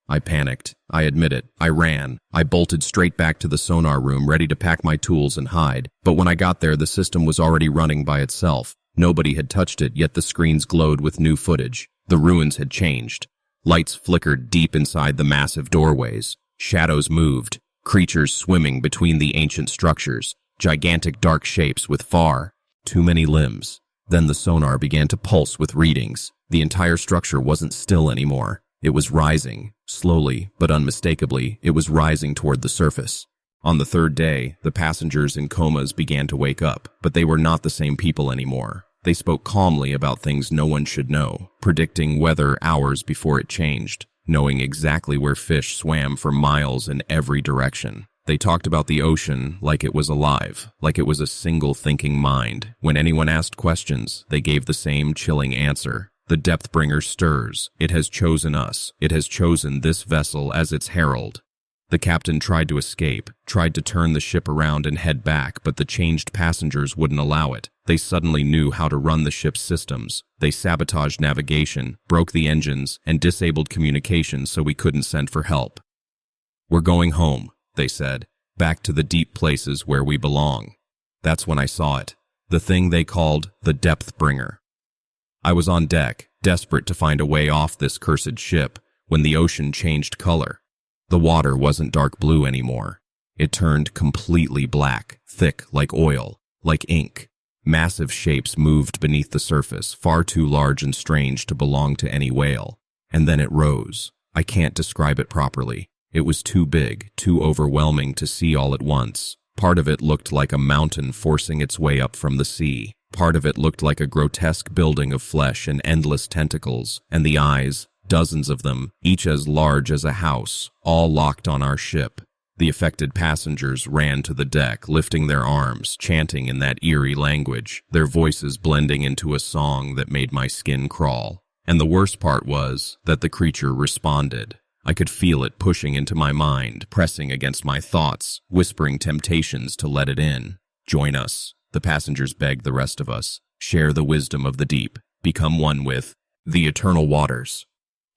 Speaker 1: I panicked. I admit it. I ran. I bolted straight back to the sonar room, ready to pack my tools and hide. But when I got there, the system was already running by itself. Nobody had touched it, yet the screens glowed with new footage. The ruins had changed. Lights flickered deep inside the massive doorways. Shadows moved. Creatures swimming between the ancient structures. Gigantic dark shapes with far too many limbs. Then the sonar began to pulse with readings. The entire structure wasn't still anymore. It was rising. Slowly, but unmistakably, it was rising toward the surface. On the third day, the passengers in comas began to wake up, but they were not the same people anymore. They spoke calmly about things no one should know, predicting weather hours before it changed, knowing exactly where fish swam for miles in every direction. They talked about the ocean like it was alive, like it was a single thinking mind. When anyone asked questions, they gave the same chilling answer. The Depthbringer stirs. It has chosen us. It has chosen this vessel as its herald. The captain tried to escape, tried to turn the ship around and head back, but the changed passengers wouldn't allow it. They suddenly knew how to run the ship's systems. They sabotaged navigation, broke the engines, and disabled communication so we couldn't send for help. "We're going home," they said, "back to the deep places where we belong." That's when I saw it. The thing they called the Depthbringer. I was on deck, desperate to find a way off this cursed ship, when the ocean changed color. The water wasn't dark blue anymore. It turned completely black, thick like oil, like ink. Massive shapes moved beneath the surface, far too large and strange to belong to any whale. And then it rose. I can't describe it properly. It was too big, too overwhelming to see all at once. Part of it looked like a mountain forcing its way up from the sea. Part of it looked like a grotesque building of flesh and endless tentacles, and the eyes, dozens of them, each as large as a house, all locked on our ship. The affected passengers ran to the deck, lifting their arms, chanting in that eerie language, their voices blending into a song that made my skin crawl. And the worst part was that the creature responded. I could feel it pushing into my mind, pressing against my thoughts, whispering temptations to let it in. "Join us," the passengers begged the rest of us. "Share the wisdom of the deep. Become one with the eternal waters."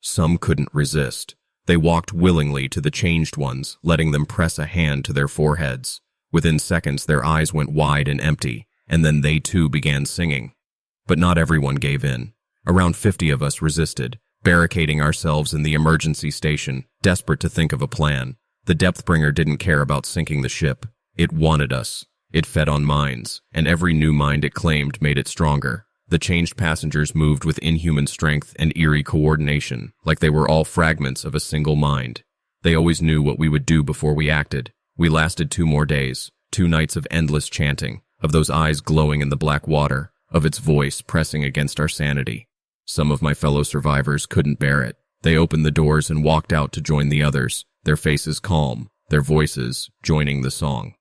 Speaker 1: Some couldn't resist. They walked willingly to the changed ones, letting them press a hand to their foreheads. Within seconds, their eyes went wide and empty, and then they too began singing. But not everyone gave in. Around 50 of us resisted, barricading ourselves in the emergency station, desperate to think of a plan. The Depthbringer didn't care about sinking the ship. It wanted us. It fed on minds, and every new mind it claimed made it stronger. The changed passengers moved with inhuman strength and eerie coordination, like they were all fragments of a single mind. They always knew what we would do before we acted. We lasted 2 more days, 2 nights of endless chanting, of those eyes glowing in the black water, of its voice pressing against our sanity. Some of my fellow survivors couldn't bear it. They opened the doors and walked out to join the others. their faces calm, their voices joining the song.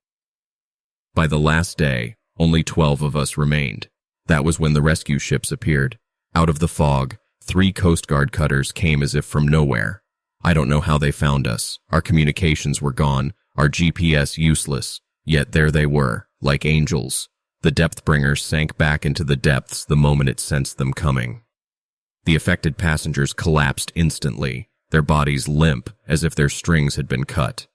Speaker 1: By the last day, only 12 of us remained. That was when the rescue ships appeared. Out of the fog, 3 Coast Guard cutters came as if from nowhere. I don't know how they found us. Our communications were gone, our GPS useless. Yet there they were, like angels. The depth bringers sank back into the depths the moment it sensed them coming. The affected passengers collapsed instantly, their bodies limp as if their strings had been cut.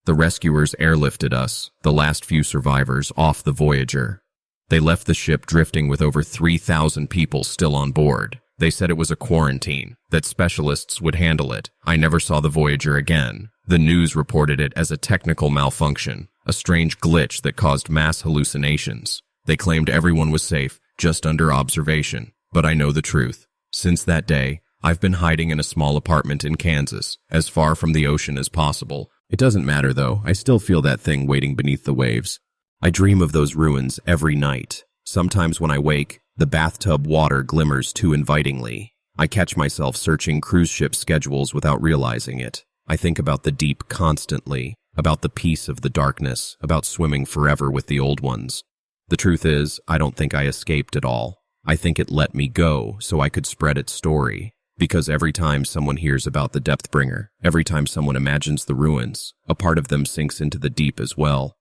Speaker 1: The rescuers airlifted us, the last few survivors, off the Voyager. They left the ship drifting with over 3,000 people still on board. They said it was a quarantine, that specialists would handle it. I never saw the Voyager again. The news reported it as a technical malfunction, a strange glitch that caused mass hallucinations. They claimed everyone was safe, just under observation. But I know the truth. Since that day, I've been hiding in a small apartment in Kansas, as far from the ocean as possible. It doesn't matter though, I still feel that thing waiting beneath the waves. I dream of those ruins every night. Sometimes when I wake, the bathtub water glimmers too invitingly. I catch myself searching cruise ship schedules without realizing it. I think about the deep constantly, about the peace of the darkness, about swimming forever with the old ones. The truth is, I don't think I escaped at all. I think it let me go so I could spread its story. Because every time someone hears about the Depthbringer, every time someone imagines the ruins, a part of them sinks into the deep as well.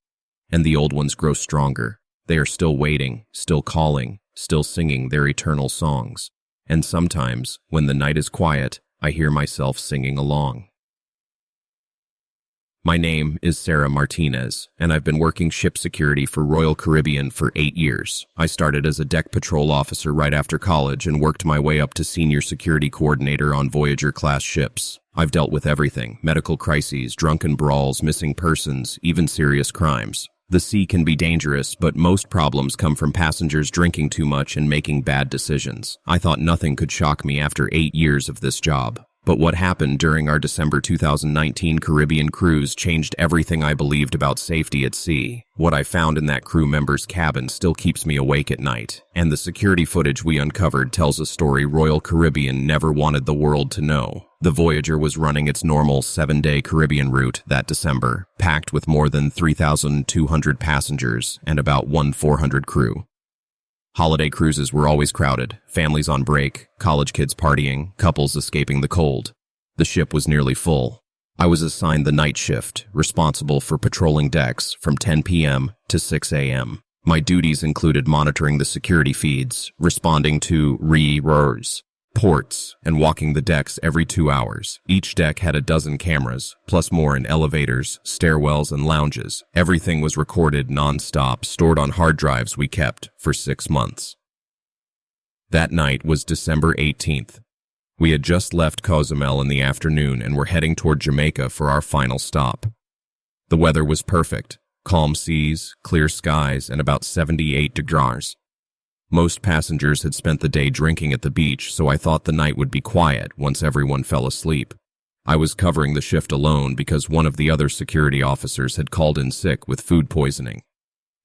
Speaker 1: And the old ones grow stronger. They are still waiting, still calling, still singing their eternal songs. And sometimes, when the night is quiet, I hear myself singing along. My name is Sarah Martinez, and I've been working ship security for Royal Caribbean for 8 years. I started as a deck patrol officer right after college and worked my way up to senior security coordinator on Voyager-class ships. I've dealt with everything: medical crises, drunken brawls, missing persons, even serious crimes. The sea can be dangerous, but most problems come from passengers drinking too much and making bad decisions. I thought nothing could shock me after 8 years of this job. But what happened during our December 2019 Caribbean cruise changed everything I believed about safety at sea. What I found in that crew member's cabin still keeps me awake at night, and the security footage we uncovered tells a story Royal Caribbean never wanted the world to know. The Voyager was running its normal 7-day Caribbean route that December, packed with more than 3,200 passengers and about 1,400 crew. Holiday cruises were always crowded, families on break, college kids partying, couples escaping the cold. The ship was nearly full. I was assigned the night shift, responsible for patrolling decks from 10 p.m. to 6 a.m. My duties included monitoring the security feeds, responding to re-roars, ports, and walking the decks every 2 hours. Each deck had a dozen cameras, plus more in elevators, stairwells, and lounges. Everything was recorded non-stop, stored on hard drives we kept for 6 months. That night was December 18th. We had just left Cozumel in the afternoon and were heading toward Jamaica for our final stop. The weather was perfect: calm seas, clear skies, and about 78 degrees. Most passengers had spent the day drinking at the beach, so I thought the night would be quiet once everyone fell asleep. I was covering the shift alone because one of the other security officers had called in sick with food poisoning.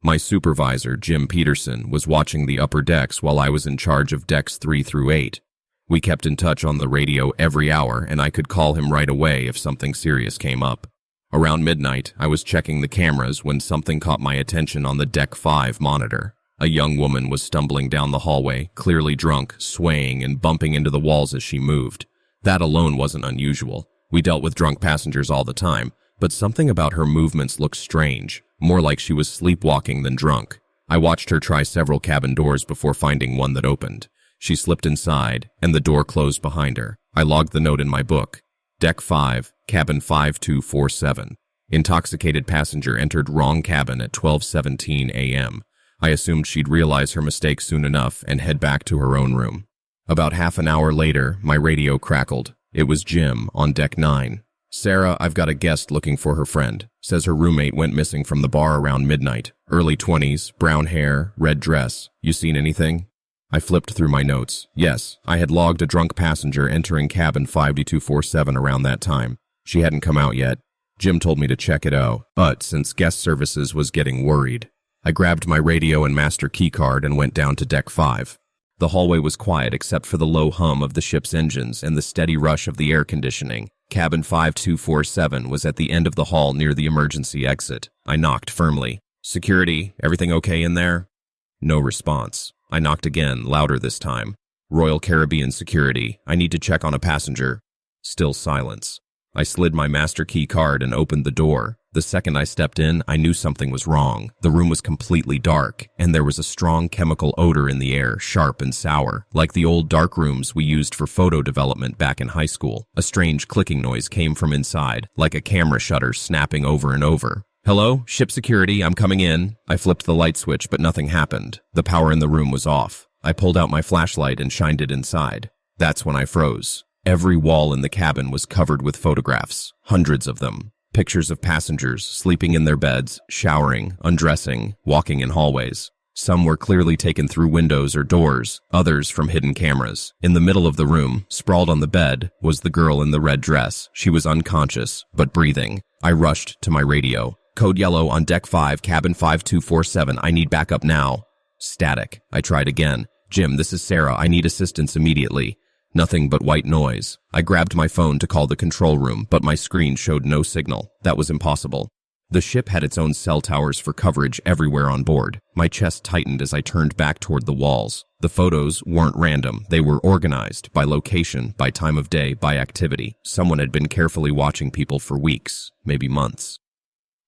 Speaker 1: My supervisor, Jim Peterson, was watching the upper decks while I was in charge of decks 3 through 8. We kept in touch on the radio every hour, and I could call him right away if something serious came up. Around midnight, I was checking the cameras when something caught my attention on the Deck 5 monitor. A young woman was stumbling down the hallway, clearly drunk, swaying and bumping into the walls as she moved. That alone wasn't unusual. We dealt with drunk passengers all the time, but something about her movements looked strange, more like she was sleepwalking than drunk. I watched her try several cabin doors before finding one that opened. She slipped inside, and the door closed behind her. I logged the note in my book. Deck 5, cabin 5247. Intoxicated passenger entered wrong cabin at 12:17 a.m. I assumed she'd realize her mistake soon enough and head back to her own room. About half an hour later, my radio crackled. It was Jim on Deck 9. "Sarah, I've got a guest looking for her friend. Says her roommate went missing from the bar around midnight. Early 20s, brown hair, red dress. You seen anything?" I flipped through my notes. Yes, I had logged a drunk passenger entering cabin 5247 around that time. She hadn't come out yet. Jim told me to check it out, but since guest services was getting worried, I grabbed my radio and master keycard and went down to Deck 5. The hallway was quiet except for the low hum of the ship's engines and the steady rush of the air conditioning. Cabin 5247 was at the end of the hall near the emergency exit. I knocked firmly. Security, everything okay in there? No response. I knocked again, louder this time. Royal Caribbean security, I need to check on a passenger. Still silence. I slid my master key card and opened the door. The second I stepped in, I knew something was wrong. The room was completely dark, and there was a strong chemical odor in the air, sharp and sour, like the old dark rooms we used for photo development back in high school. A strange clicking noise came from inside, like a camera shutter snapping over and over. Hello? Ship security, I'm coming in. I flipped the light switch, but nothing happened. The power in the room was off. I pulled out my flashlight and shined it inside. That's when I froze. Every wall in the cabin was covered with photographs, hundreds of them. Pictures of passengers sleeping in their beds, showering, undressing, walking in hallways. Some were clearly taken through windows or doors, others from hidden cameras. In the middle of the room, sprawled on the bed, was the girl in the red dress. She was unconscious, but breathing. I rushed to my radio. Code yellow on deck 5, cabin 5247. I need backup now. Static. I tried again. Jim, this is Sarah. I need assistance immediately. Nothing but white noise. I grabbed my phone to call the control room, but my screen showed no signal. That was impossible. The ship had its own cell towers for coverage everywhere on board. My chest tightened as I turned back toward the walls. The photos weren't random. They were organized by location, by time of day, by activity. Someone had been carefully watching people for weeks, maybe months.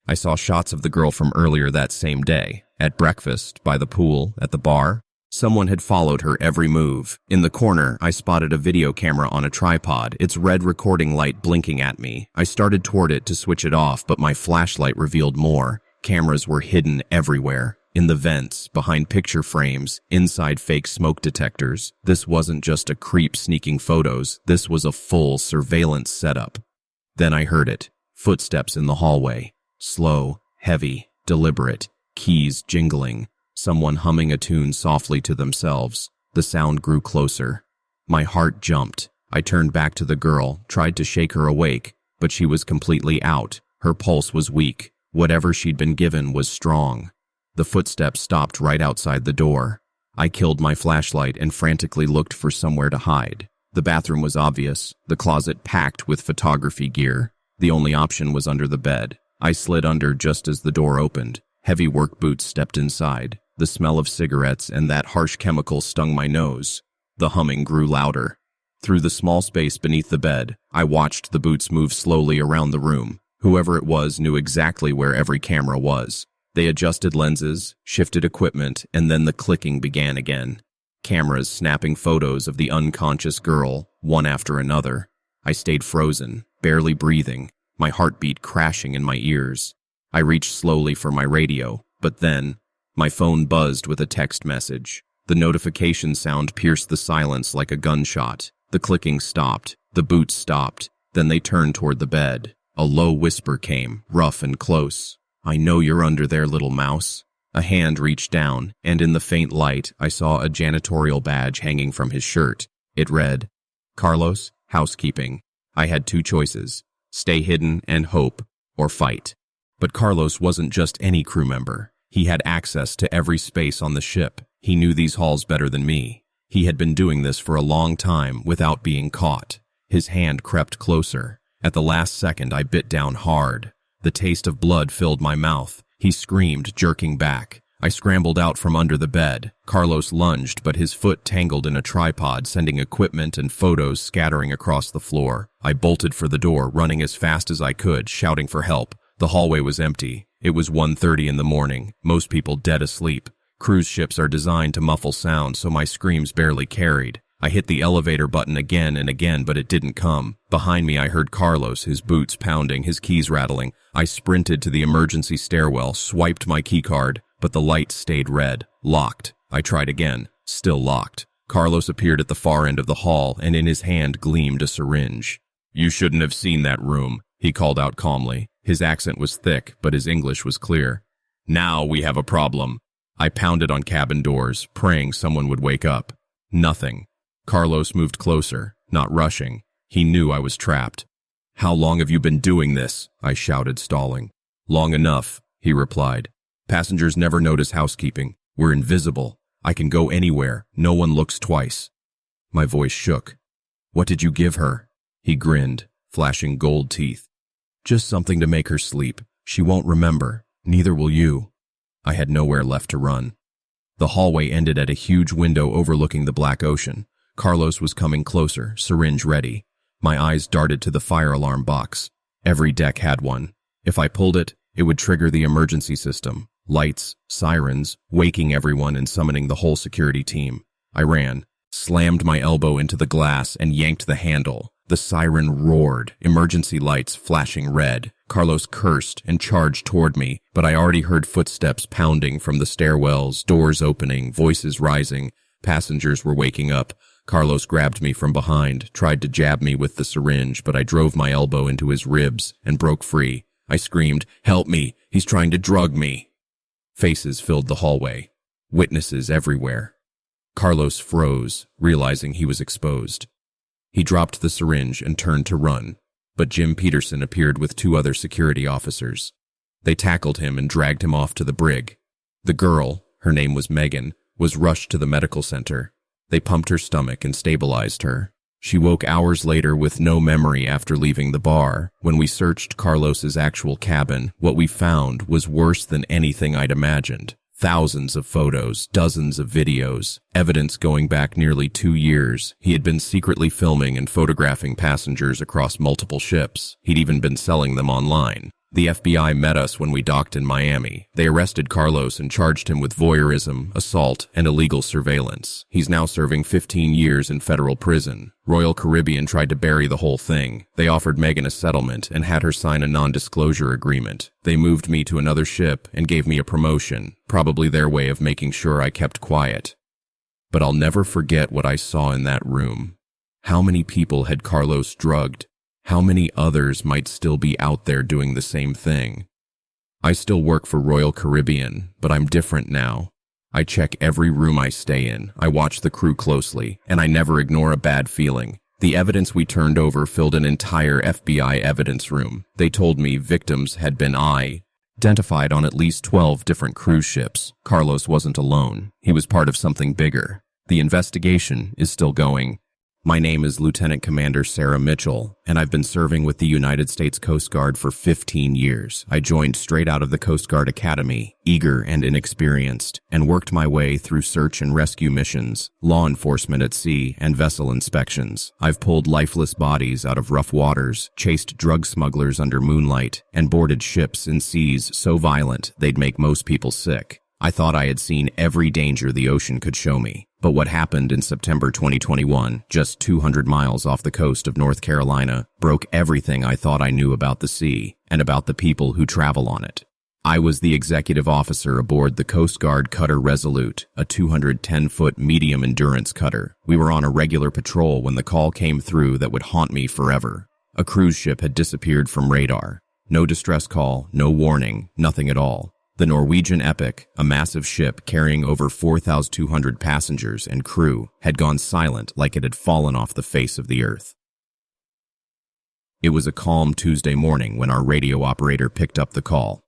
Speaker 1: I saw shots of the girl from earlier that same day. At breakfast, by the pool, at the bar. Someone had followed her every move. In the corner, I spotted a video camera on a tripod, its red recording light blinking at me. I started toward it to switch it off, but my flashlight revealed more. Cameras were hidden everywhere. In the vents, behind picture frames, inside fake smoke detectors. This wasn't just a creep sneaking photos. This was a full surveillance setup. Then I heard it. Footsteps in the hallway. Slow, heavy, deliberate. Keys jingling. Someone humming a tune softly to themselves. The sound grew closer. My heart jumped. I turned back to the girl, tried to shake her awake, but she was completely out. Her pulse was weak. Whatever she'd been given was strong. The footsteps stopped right outside the door. I killed my flashlight and frantically looked for somewhere to hide. The bathroom was obvious, the closet packed with photography gear. The only option was under the bed. I slid under just as the door opened. Heavy work boots stepped inside. The smell of cigarettes and that harsh chemical stung my nose. The humming grew louder. Through the small space beneath the bed, I watched the boots move slowly around the room. Whoever it was knew exactly where every camera was. They adjusted lenses, shifted equipment, and then the clicking began again. Cameras snapping photos of the unconscious girl, one after another. I stayed frozen, barely breathing, my heartbeat crashing in my ears. I reached slowly for my radio, but then my phone buzzed with a text message. The notification sound pierced the silence like a gunshot. The clicking stopped. The boots stopped. Then they turned toward the bed. A low whisper came, rough and close. I know you're under there, little mouse. A hand reached down, and in the faint light, I saw a janitorial badge hanging from his shirt. It read, Carlos, housekeeping. I had two choices, stay hidden and hope, or fight. But Carlos wasn't just any crew member. He had access to every space on the ship. He knew these halls better than me. He had been doing this for a long time without being caught. His hand crept closer. At the last second, I bit down hard. The taste of blood filled my mouth. He screamed, jerking back. I scrambled out from under the bed. Carlos lunged, but his foot tangled in a tripod, sending equipment and photos scattering across the floor. I bolted for the door, running as fast as I could, shouting for help. The hallway was empty. It was 1:30 in the morning, most people dead asleep. Cruise ships are designed to muffle sound, so my screams barely carried. I hit the elevator button again and again, but it didn't come. Behind me, I heard Carlos, his boots pounding, his keys rattling. I sprinted to the emergency stairwell, swiped my keycard, but the light stayed red. Locked. I tried again. Still locked. Carlos appeared at the far end of the hall, and in his hand gleamed a syringe. You shouldn't have seen that room, he called out calmly. His accent was thick, but his English was clear. Now we have a problem. I pounded on cabin doors, praying someone would wake up. Nothing. Carlos moved closer, not rushing. He knew I was trapped. How long have you been doing this? I shouted, stalling. Long enough, he replied. Passengers never notice housekeeping. We're invisible. I can go anywhere. No one looks twice. My voice shook. What did you give her? He grinned. flashing gold teeth. Just something to make her sleep. She won't remember. Neither will you. I had nowhere left to run. The hallway ended at a huge window overlooking the black ocean. Carlos was coming closer, syringe ready. My eyes darted to the fire alarm box. Every deck had one. If I pulled it, it would trigger the emergency system. Lights, sirens, waking everyone and summoning the whole security team. I ran, slammed my elbow into the glass and yanked the handle. The siren roared, emergency lights flashing red. Carlos cursed and charged toward me, but I already heard footsteps pounding from the stairwells, doors opening, voices rising. Passengers were waking up. Carlos grabbed me from behind, tried to jab me with the syringe, but I drove my elbow into his ribs and broke free. I screamed, "Help me! He's trying to drug me!" Faces filled the hallway. Witnesses everywhere. Carlos froze, realizing he was exposed. He dropped the syringe and turned to run, but Jim Peterson appeared with 2 other security officers. They tackled him and dragged him off to the brig. The girl, her name was Megan, was rushed to the medical center. They pumped her stomach and stabilized her. She woke hours later with no memory after leaving the bar. When we searched Carlos's actual cabin, what we found was worse than anything I'd imagined. Thousands of photos, dozens of videos, evidence going back nearly 2 years. He had been secretly filming and photographing passengers across multiple ships. He'd even been selling them online. The FBI met us when we docked in Miami. They arrested Carlos and charged him with voyeurism, assault, and illegal surveillance. He's now serving 15 years in federal prison. Royal Caribbean tried to bury the whole thing. They offered Megan a settlement and had her sign a non-disclosure agreement. They moved me to another ship and gave me a promotion, probably their way of making sure I kept quiet. But I'll never forget what I saw in that room. How many people had Carlos drugged? How many others might still be out there doing the same thing? I still work for Royal Caribbean, but I'm different now. I check every room I stay in, I watch the crew closely, and I never ignore a bad feeling. The evidence we turned over filled an entire FBI evidence room. They told me victims had been identified on at least 12 different cruise ships. Carlos wasn't alone. He was part of something bigger. The investigation is still going. My name is Lieutenant Commander Sarah Mitchell, and I've been serving with the United States Coast Guard for 15 years. I joined straight out of the Coast Guard Academy, eager and inexperienced, and worked my way through search and rescue missions, law enforcement at sea, and vessel inspections. I've pulled lifeless bodies out of rough waters, chased drug smugglers under moonlight, and boarded ships in seas so violent they'd make most people sick. I thought I had seen every danger the ocean could show me. But what happened in September 2021, just 200 miles off the coast of North Carolina, broke everything I thought I knew about the sea and about the people who travel on it. I was the executive officer aboard the Coast Guard cutter Resolute, a 210-foot medium-endurance cutter. We were on a regular patrol when the call came through that would haunt me forever. A cruise ship had disappeared from radar. No distress call, no warning, nothing at all. The Norwegian Epic, a massive ship carrying over 4,200 passengers and crew, had gone silent like it had fallen off the face of the earth. It was a calm Tuesday morning when our radio operator picked up the call.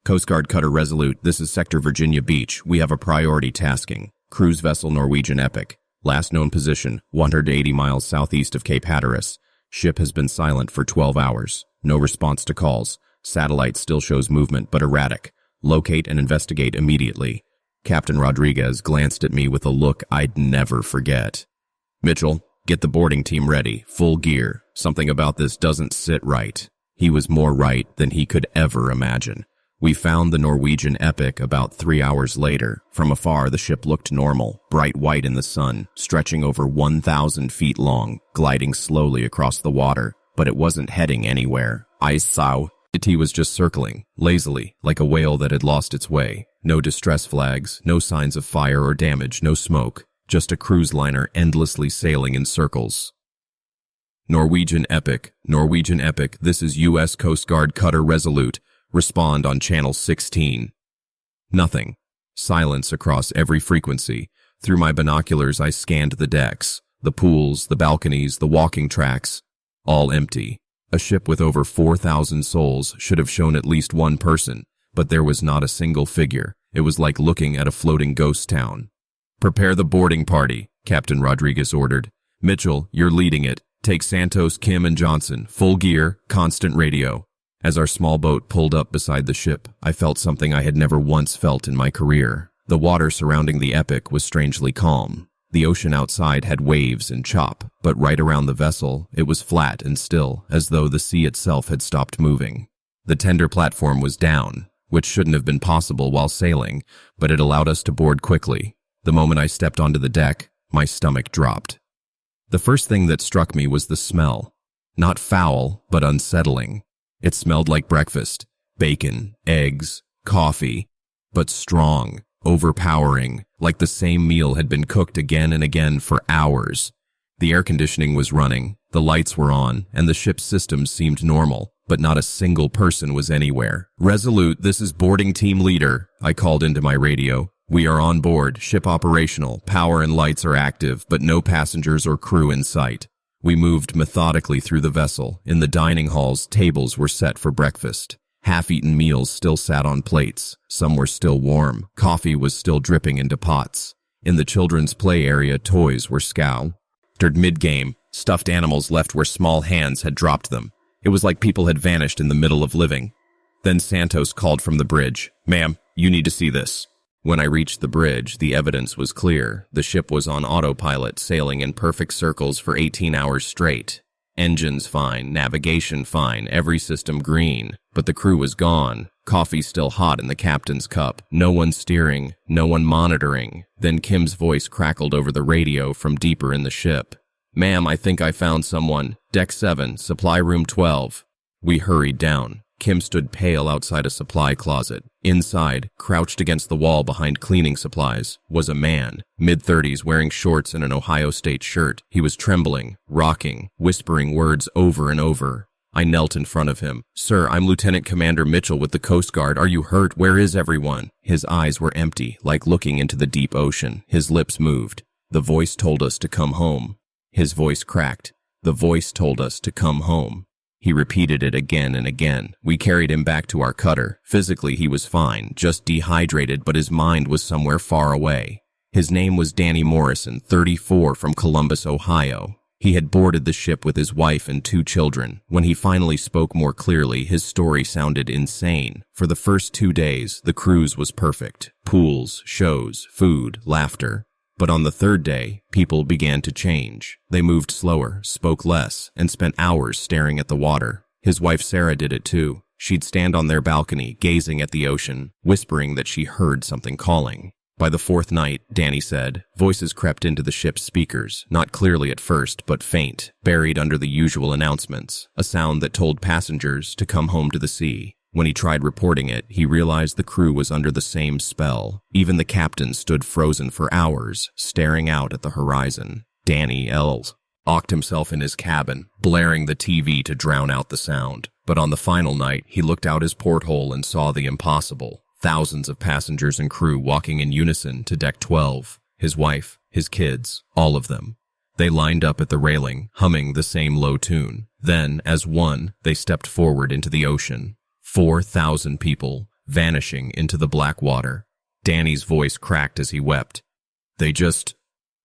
Speaker 1: Coast Guard cutter Resolute, this is Sector Virginia Beach. We have a priority tasking. Cruise vessel Norwegian Epic. Last known position, 180 miles southeast of Cape Hatteras. Ship has been silent for 12 hours. No response to calls. Satellite still shows movement but erratic. Locate and investigate immediately. Captain Rodriguez glanced at me with a look I'd never forget. Mitchell, get the boarding team ready. Full gear. Something about this doesn't sit right. He was more right than he could ever imagine. We found the Norwegian Epic about 3 hours later. From afar, the ship looked normal, bright white in the sun, stretching over 1,000 feet long, gliding slowly across the water, but it wasn't heading anywhere. I saw it was just circling, lazily, like a whale that had lost its way. No distress flags, no signs of fire or damage, no smoke, just a cruise liner endlessly sailing in circles. Norwegian Epic, this is U.S. Coast Guard cutter Resolute. Respond on channel 16. Nothing. Silence across every frequency. Through my binoculars I scanned the decks, the pools, the balconies, the walking tracks. All empty. A ship with over 4,000 souls should have shown at least one person, but there was not a single figure. It was like looking at a floating ghost town. Prepare the boarding party, Captain Rodriguez ordered. Mitchell, you're leading it. Take Santos, Kim, and Johnson. Full gear, constant radio. As our small boat pulled up beside the ship, I felt something I had never once felt in my career. The water surrounding the Epic was strangely calm. The ocean outside had waves and chop, but right around the vessel, it was flat and still, as though the sea itself had stopped moving. The tender platform was down, which shouldn't have been possible while sailing, but it allowed us to board quickly. The moment I stepped onto the deck, my stomach dropped. The first thing that struck me was the smell. Not foul, but unsettling. It smelled like breakfast, bacon, eggs, coffee, but strong, overpowering, like the same meal had been cooked again and again for hours. The air conditioning was running, the lights were on, and the ship's systems seemed normal, but not a single person was anywhere. "Resolute, this is boarding team leader," I called into my radio. "We are on board, ship operational, power and lights are active, but no passengers or crew in sight." We moved methodically through the vessel. In the dining halls, tables were set for breakfast. Half-eaten meals still sat on plates. Some were still warm. Coffee was still dripping into pots. In the children's play area, toys were scattered mid-game, stuffed animals left where small hands had dropped them. It was like people had vanished in the middle of living. Then Santos called from the bridge, "Ma'am, you need to see this." When I reached the bridge, the evidence was clear. The ship was on autopilot, sailing in perfect circles for 18 hours straight. Engines fine, navigation fine, every system green. But the crew was gone. Coffee still hot in the captain's cup. No one steering, no one monitoring. Then Kim's voice crackled over the radio from deeper in the ship. "Ma'am, I think I found someone. Deck 7, supply room 12. We hurried down. Kim stood pale outside a supply closet. Inside, crouched against the wall behind cleaning supplies, was a man, mid-30s, wearing shorts and an Ohio State shirt. He was trembling, rocking, whispering words over and over. I knelt in front of him. "Sir, I'm Lieutenant Commander Mitchell with the Coast Guard. Are you hurt? Where is everyone?" His eyes were empty, like looking into the deep ocean. His lips moved. The voice told us to come home. His voice cracked. The voice told us to come home. He repeated it again and again. We carried him back to our cutter. Physically, he was fine, just dehydrated, but his mind was somewhere far away. His name was Danny Morrison, 34, from Columbus, Ohio. He had boarded the ship with his wife and 2 children. When he finally spoke more clearly, his story sounded insane. For the first 2 days, the cruise was perfect. Pools, shows, food, laughter. But on the 3rd day, people began to change. They moved slower, spoke less, and spent hours staring at the water. His wife Sarah did it too. She'd stand on their balcony, gazing at the ocean, whispering that she heard something calling. By the 4th night, Danny said, voices crept into the ship's speakers, not clearly at first, but faint, buried under the usual announcements, a sound that told passengers to come home to the sea. When he tried reporting it, he realized the crew was under the same spell. Even the captain stood frozen for hours, staring out at the horizon. Danny locked himself in his cabin, blaring the TV to drown out the sound. But on the final night, he looked out his porthole and saw the impossible. Thousands of passengers and crew walking in unison to deck 12. His wife, his kids, all of them. They lined up at the railing, humming the same low tune. Then, as one, they stepped forward into the ocean. 4,000 people, vanishing into the black water. Danny's voice cracked as he wept. They just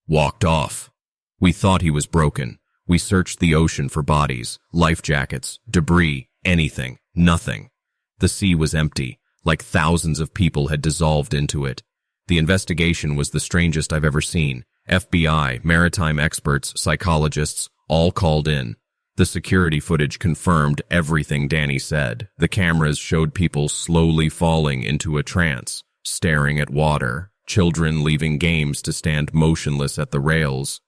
Speaker 1: walked off. We thought he was broken. We searched the ocean for bodies, life jackets, debris, anything, nothing. The sea was empty, like thousands of people had dissolved into it. The investigation was the strangest I've ever seen. FBI, maritime experts, psychologists, all called in. The security footage confirmed everything Danny said. The cameras showed people slowly falling into a trance, staring at water, children leaving games to stand motionless at the rails.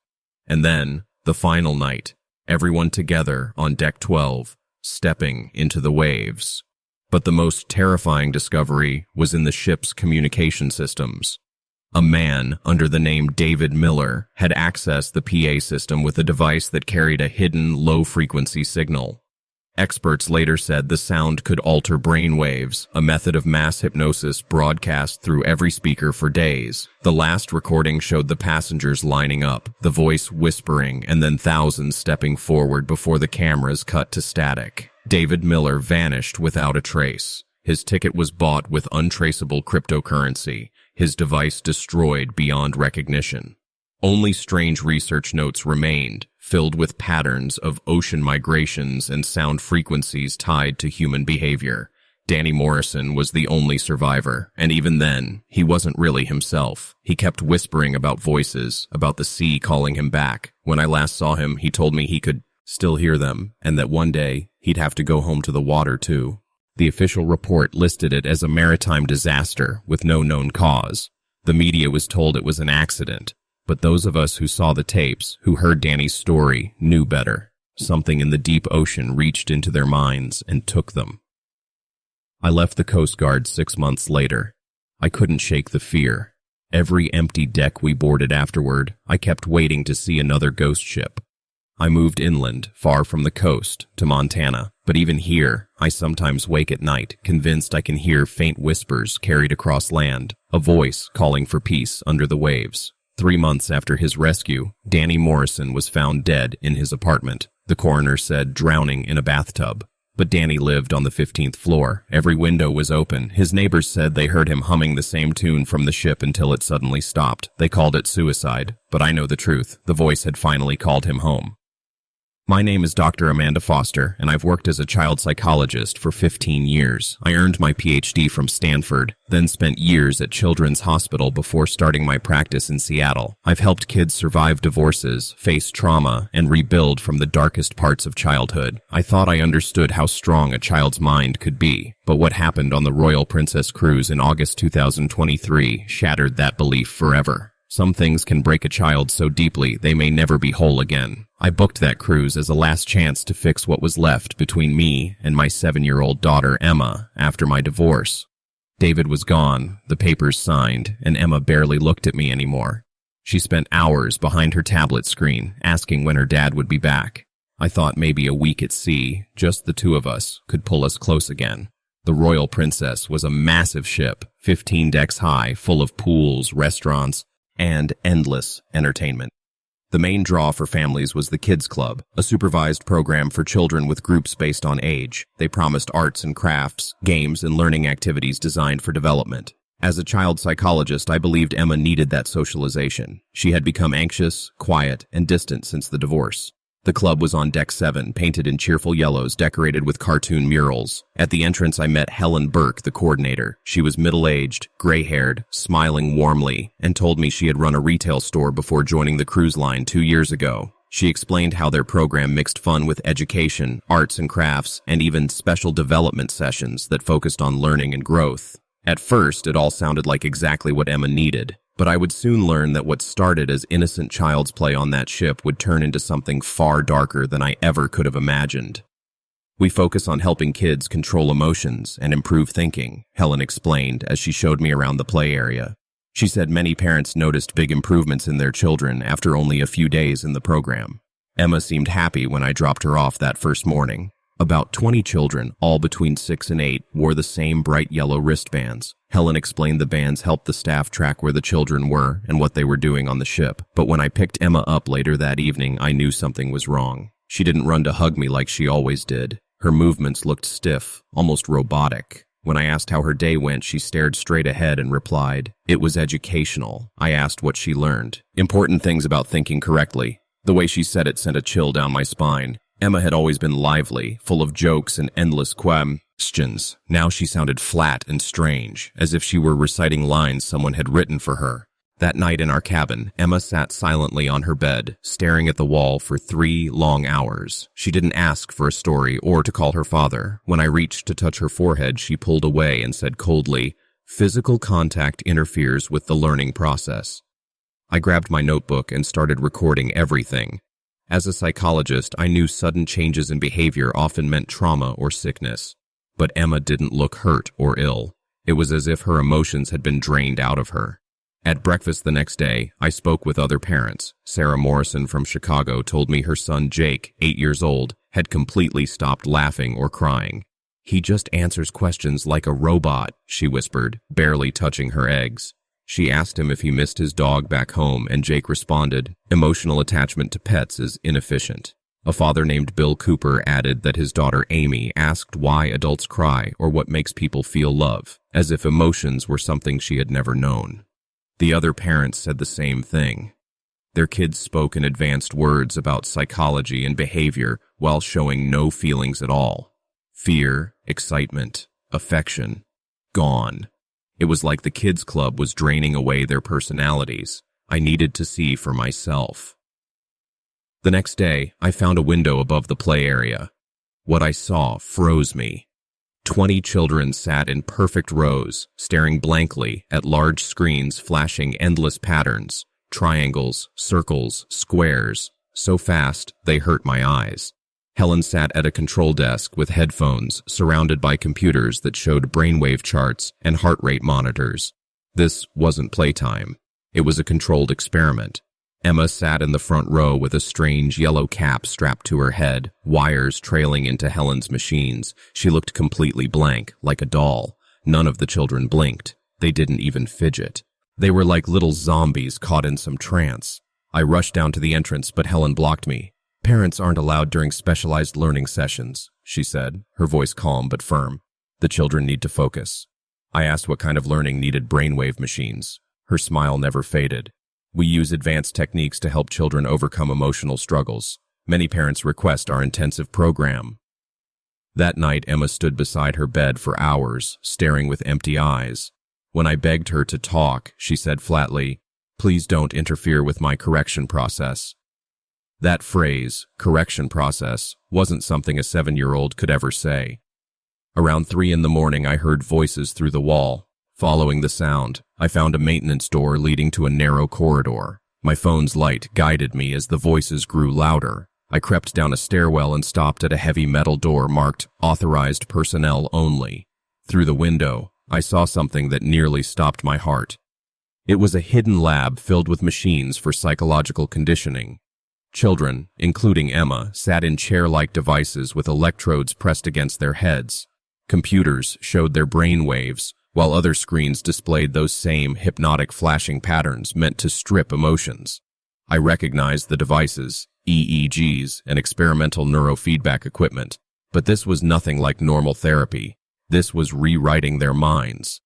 Speaker 1: And then, the final night, everyone together on deck 12, stepping into the waves. But the most terrifying discovery was in the ship's communication systems. A man, under the name David Miller, had accessed the PA system with a device that carried a hidden low-frequency signal. Experts later said the sound could alter brain waves, a method of mass hypnosis broadcast through every speaker for days. The last recording showed the passengers lining up, the voice whispering, and then thousands stepping forward before the cameras cut to static. David Miller vanished without a trace. His ticket was bought with untraceable cryptocurrency. His device destroyed beyond recognition. Only strange research notes remained, filled with patterns of ocean migrations and sound frequencies tied to human behavior. Danny Morrison was the only survivor, and even then, he wasn't really himself. He kept whispering about voices, about the sea calling him back. When I last saw him, he told me he could still hear them, and that one day, he'd have to go home to the water too. The official report listed it as a maritime disaster with no known cause. The media was told it was an accident, but those of us who saw the tapes, who heard Danny's story, knew better. Something in the deep ocean reached into their minds and took them. I left the Coast Guard 6 months later. I couldn't shake the fear. Every empty deck we boarded afterward, I kept waiting to see another ghost ship. I moved inland, far from the coast, to Montana, but even here, I sometimes wake at night, convinced I can hear faint whispers carried across land, a voice calling for peace under the waves. 3 months after his rescue, Danny Morrison was found dead in his apartment. The coroner said drowning in a bathtub. But Danny lived on the 15th floor. Every window was open. His neighbors said they heard him humming the same tune from the ship until it suddenly stopped. They called it suicide, but I know the truth. The voice had finally called him home. My name is Dr. Amanda Foster, and I've worked as a child psychologist for 15 years. I earned my PhD from Stanford, then spent years at Children's Hospital before starting my practice in Seattle. I've helped kids survive divorces, face trauma, and rebuild from the darkest parts of childhood. I thought I understood how strong a child's mind could be, but what happened on the Royal Princess cruise in August 2023 shattered that belief forever. Some things can break a child so deeply they may never be whole again. I booked that cruise as a last chance to fix what was left between me and my 7-year-old daughter, Emma, after my divorce. David was gone, the papers signed, and Emma barely looked at me anymore. She spent hours behind her tablet screen, asking when her dad would be back. I thought maybe a week at sea, just the two of us, could pull us close again. The Royal Princess was a massive ship, 15 decks high, full of pools, restaurants, and endless entertainment. The main draw for families was the Kids Club, a supervised program for children with groups based on age. They promised arts and crafts, games, and learning activities designed for development. As a child psychologist, I believed Emma needed that socialization. She had become anxious, quiet, and distant since the divorce. The club was on Deck 7, painted in cheerful yellows, decorated with cartoon murals. At the entrance, I met Helen Burke, the coordinator. She was middle-aged, gray-haired, smiling warmly, and told me she had run a retail store before joining the cruise line 2 years ago. She explained how their program mixed fun with education, arts and crafts, and even special development sessions that focused on learning and growth. At first, it all sounded like exactly what Emma needed. But I would soon learn that what started as innocent child's play on that ship would turn into something far darker than I ever could have imagined. We focus on helping kids control emotions and improve thinking, Helen explained as she showed me around the play area. She said many parents noticed big improvements in their children after only a few days in the program. Emma seemed happy when I dropped her off that first morning. About 20 children, all between 6 and 8, wore the same bright yellow wristbands. Helen explained the bands helped the staff track where the children were and what they were doing on the ship. But when I picked Emma up later that evening, I knew something was wrong. She didn't run to hug me like she always did. Her movements looked stiff, almost robotic. When I asked how her day went, she stared straight ahead and replied, "It was educational." I asked what she learned. Important things about thinking correctly. The way she said it sent a chill down my spine. Emma had always been lively, full of jokes and endless questions. Now she sounded flat and strange, as if she were reciting lines someone had written for her. That night in our cabin, Emma sat silently on her bed, staring at the wall for 3 long hours. She didn't ask for a story or to call her father. When I reached to touch her forehead, she pulled away and said coldly, "Physical contact interferes with the learning process." I grabbed my notebook and started recording everything. As a psychologist, I knew sudden changes in behavior often meant trauma or sickness. But Emma didn't look hurt or ill. It was as if her emotions had been drained out of her. At breakfast the next day, I spoke with other parents. Sarah Morrison from Chicago told me her son Jake, 8 years old, had completely stopped laughing or crying. "He just answers questions like a robot," she whispered, barely touching her eggs. She asked him if he missed his dog back home, and Jake responded, "Emotional attachment to pets is inefficient." A father named Bill Cooper added that his daughter Amy asked why adults cry or what makes people feel love, as if emotions were something she had never known. The other parents said the same thing. Their kids spoke in advanced words about psychology and behavior while showing no feelings at all. Fear, excitement, affection, gone. It was like the kids' club was draining away their personalities. I needed to see for myself. The next day, I found a window above the play area. What I saw froze me. 20 children sat in perfect rows, staring blankly at large screens flashing endless patterns, triangles, circles, squares, so fast they hurt my eyes. Helen sat at a control desk with headphones, surrounded by computers that showed brainwave charts and heart rate monitors. This wasn't playtime. It was a controlled experiment. Emma sat in the front row with a strange yellow cap strapped to her head, wires trailing into Helen's machines. She looked completely blank, like a doll. None of the children blinked. They didn't even fidget. They were like little zombies caught in some trance. I rushed down to the entrance, but Helen blocked me. "Parents aren't allowed during specialized learning sessions," she said, her voice calm but firm. "The children need to focus." I asked what kind of learning needed brainwave machines. Her smile never faded. "We use advanced techniques to help children overcome emotional struggles. Many parents request our intensive program." That night, Emma stood beside her bed for hours, staring with empty eyes. When I begged her to talk, she said flatly, "Please don't interfere with my correction process." That phrase, correction process, wasn't something a 7-year-old could ever say. Around 3 in the morning, I heard voices through the wall. Following the sound, I found a maintenance door leading to a narrow corridor. My phone's light guided me as the voices grew louder. I crept down a stairwell and stopped at a heavy metal door marked "Authorized Personnel Only." Through the window, I saw something that nearly stopped my heart. It was a hidden lab filled with machines for psychological conditioning. Children, including Emma, sat in chair-like devices with electrodes pressed against their heads. Computers showed their brain waves, while other screens displayed those same hypnotic flashing patterns meant to strip emotions. I recognized the devices, EEGs, and experimental neurofeedback equipment, but this was nothing like normal therapy. This was rewriting their minds.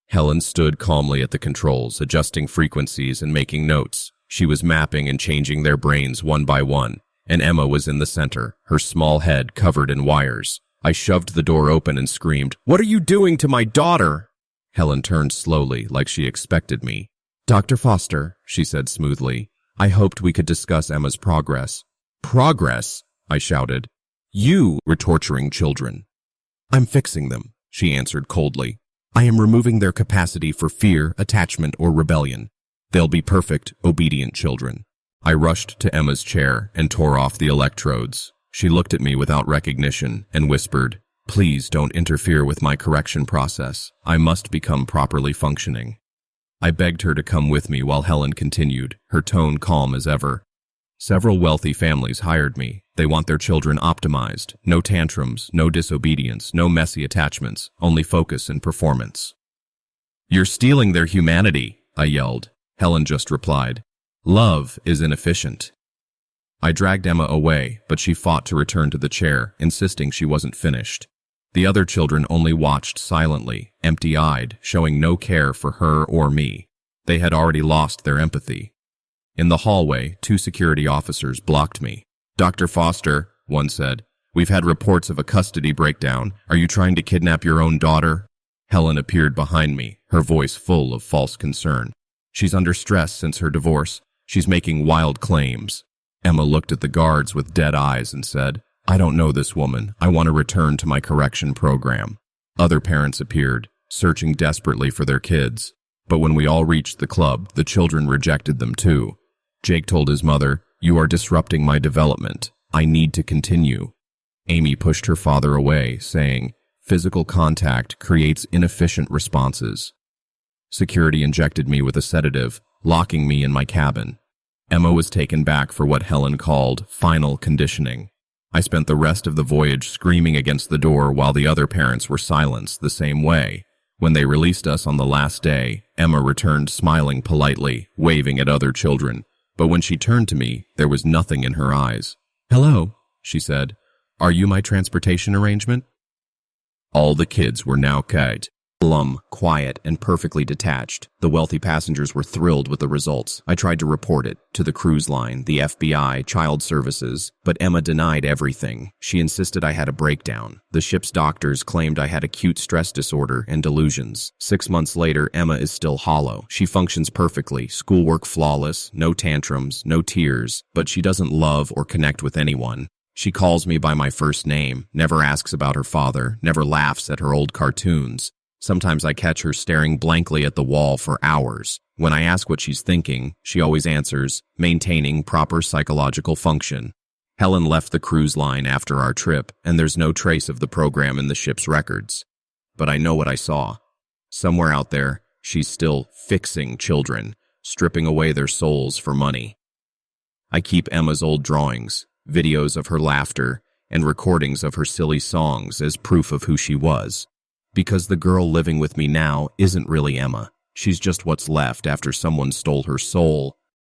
Speaker 1: Helen stood calmly at the controls, adjusting frequencies and making notes. She was mapping and changing their brains one by one, and Emma was in the center, her small head covered in wires. I shoved the door open and screamed, "What are you doing to my daughter?" Helen turned slowly, like she expected me. "Dr. Foster," she said smoothly, "I hoped we could discuss Emma's progress." "Progress?" I shouted. "You were torturing children." "I'm fixing them," she answered coldly. "I am removing their capacity for fear, attachment, or rebellion. They'll be perfect, obedient children." I rushed to Emma's chair and tore off the electrodes. She looked at me without recognition and whispered, "Please don't interfere with my correction process. I must become properly functioning." I begged her to come with me while Helen continued, her tone calm as ever. "Several wealthy families hired me. They want their children optimized. No tantrums, no disobedience, no messy attachments, only focus and performance." "You're stealing their humanity," I yelled. Helen just replied, "Love is inefficient." I dragged Emma away, but she fought to return to the chair, insisting she wasn't finished. The other children only watched silently, empty-eyed, showing no care for her or me. They had already lost their empathy. In the hallway, 2 security officers blocked me. "Dr. Foster," one said, "we've had reports of a custody breakdown. Are you trying to kidnap your own daughter?" Helen appeared behind me, her voice full of false concern. "She's under stress since her divorce. She's making wild claims." Emma looked at the guards with dead eyes and said, "I don't know this woman. I want to return to my correction program." Other parents appeared, searching desperately for their kids. But when we all reached the club, the children rejected them too. Jake told his mother, "You are disrupting my development. I need to continue." Amy pushed her father away, saying, "Physical contact creates inefficient responses." Security injected me with a sedative, locking me in my cabin. Emma was taken back for what Helen called final conditioning. I spent the rest of the voyage screaming against the door while the other parents were silenced the same way. When they released us on the last day, Emma returned smiling politely, waving at other children. But when she turned to me, there was nothing in her eyes. "Hello," she said. "Are you my transportation arrangement?" All the kids were now gagged. Quiet and perfectly detached. The wealthy passengers were thrilled with the results. I tried to report it to the cruise line, the FBI, Child Services, but Emma denied everything. She insisted I had a breakdown. The ship's doctors claimed I had acute stress disorder and delusions. 6 months later, Emma is still hollow. She functions perfectly, schoolwork flawless, no tantrums, no tears, but she doesn't love or connect with anyone. She calls me by my first name, never asks about her father, never laughs at her old cartoons. Sometimes I catch her staring blankly at the wall for hours. When I ask what she's thinking, she always answers, maintaining proper psychological function. Helen left the cruise line after our trip, and there's no trace of the program in the ship's records. But I know what I saw. Somewhere out there, she's still fixing children, stripping away their souls for money. I keep Emma's old drawings, videos of her laughter, and recordings of her silly songs as proof of who she was. Because the girl living with me now isn't really Emma. She's just what's left after someone stole her soul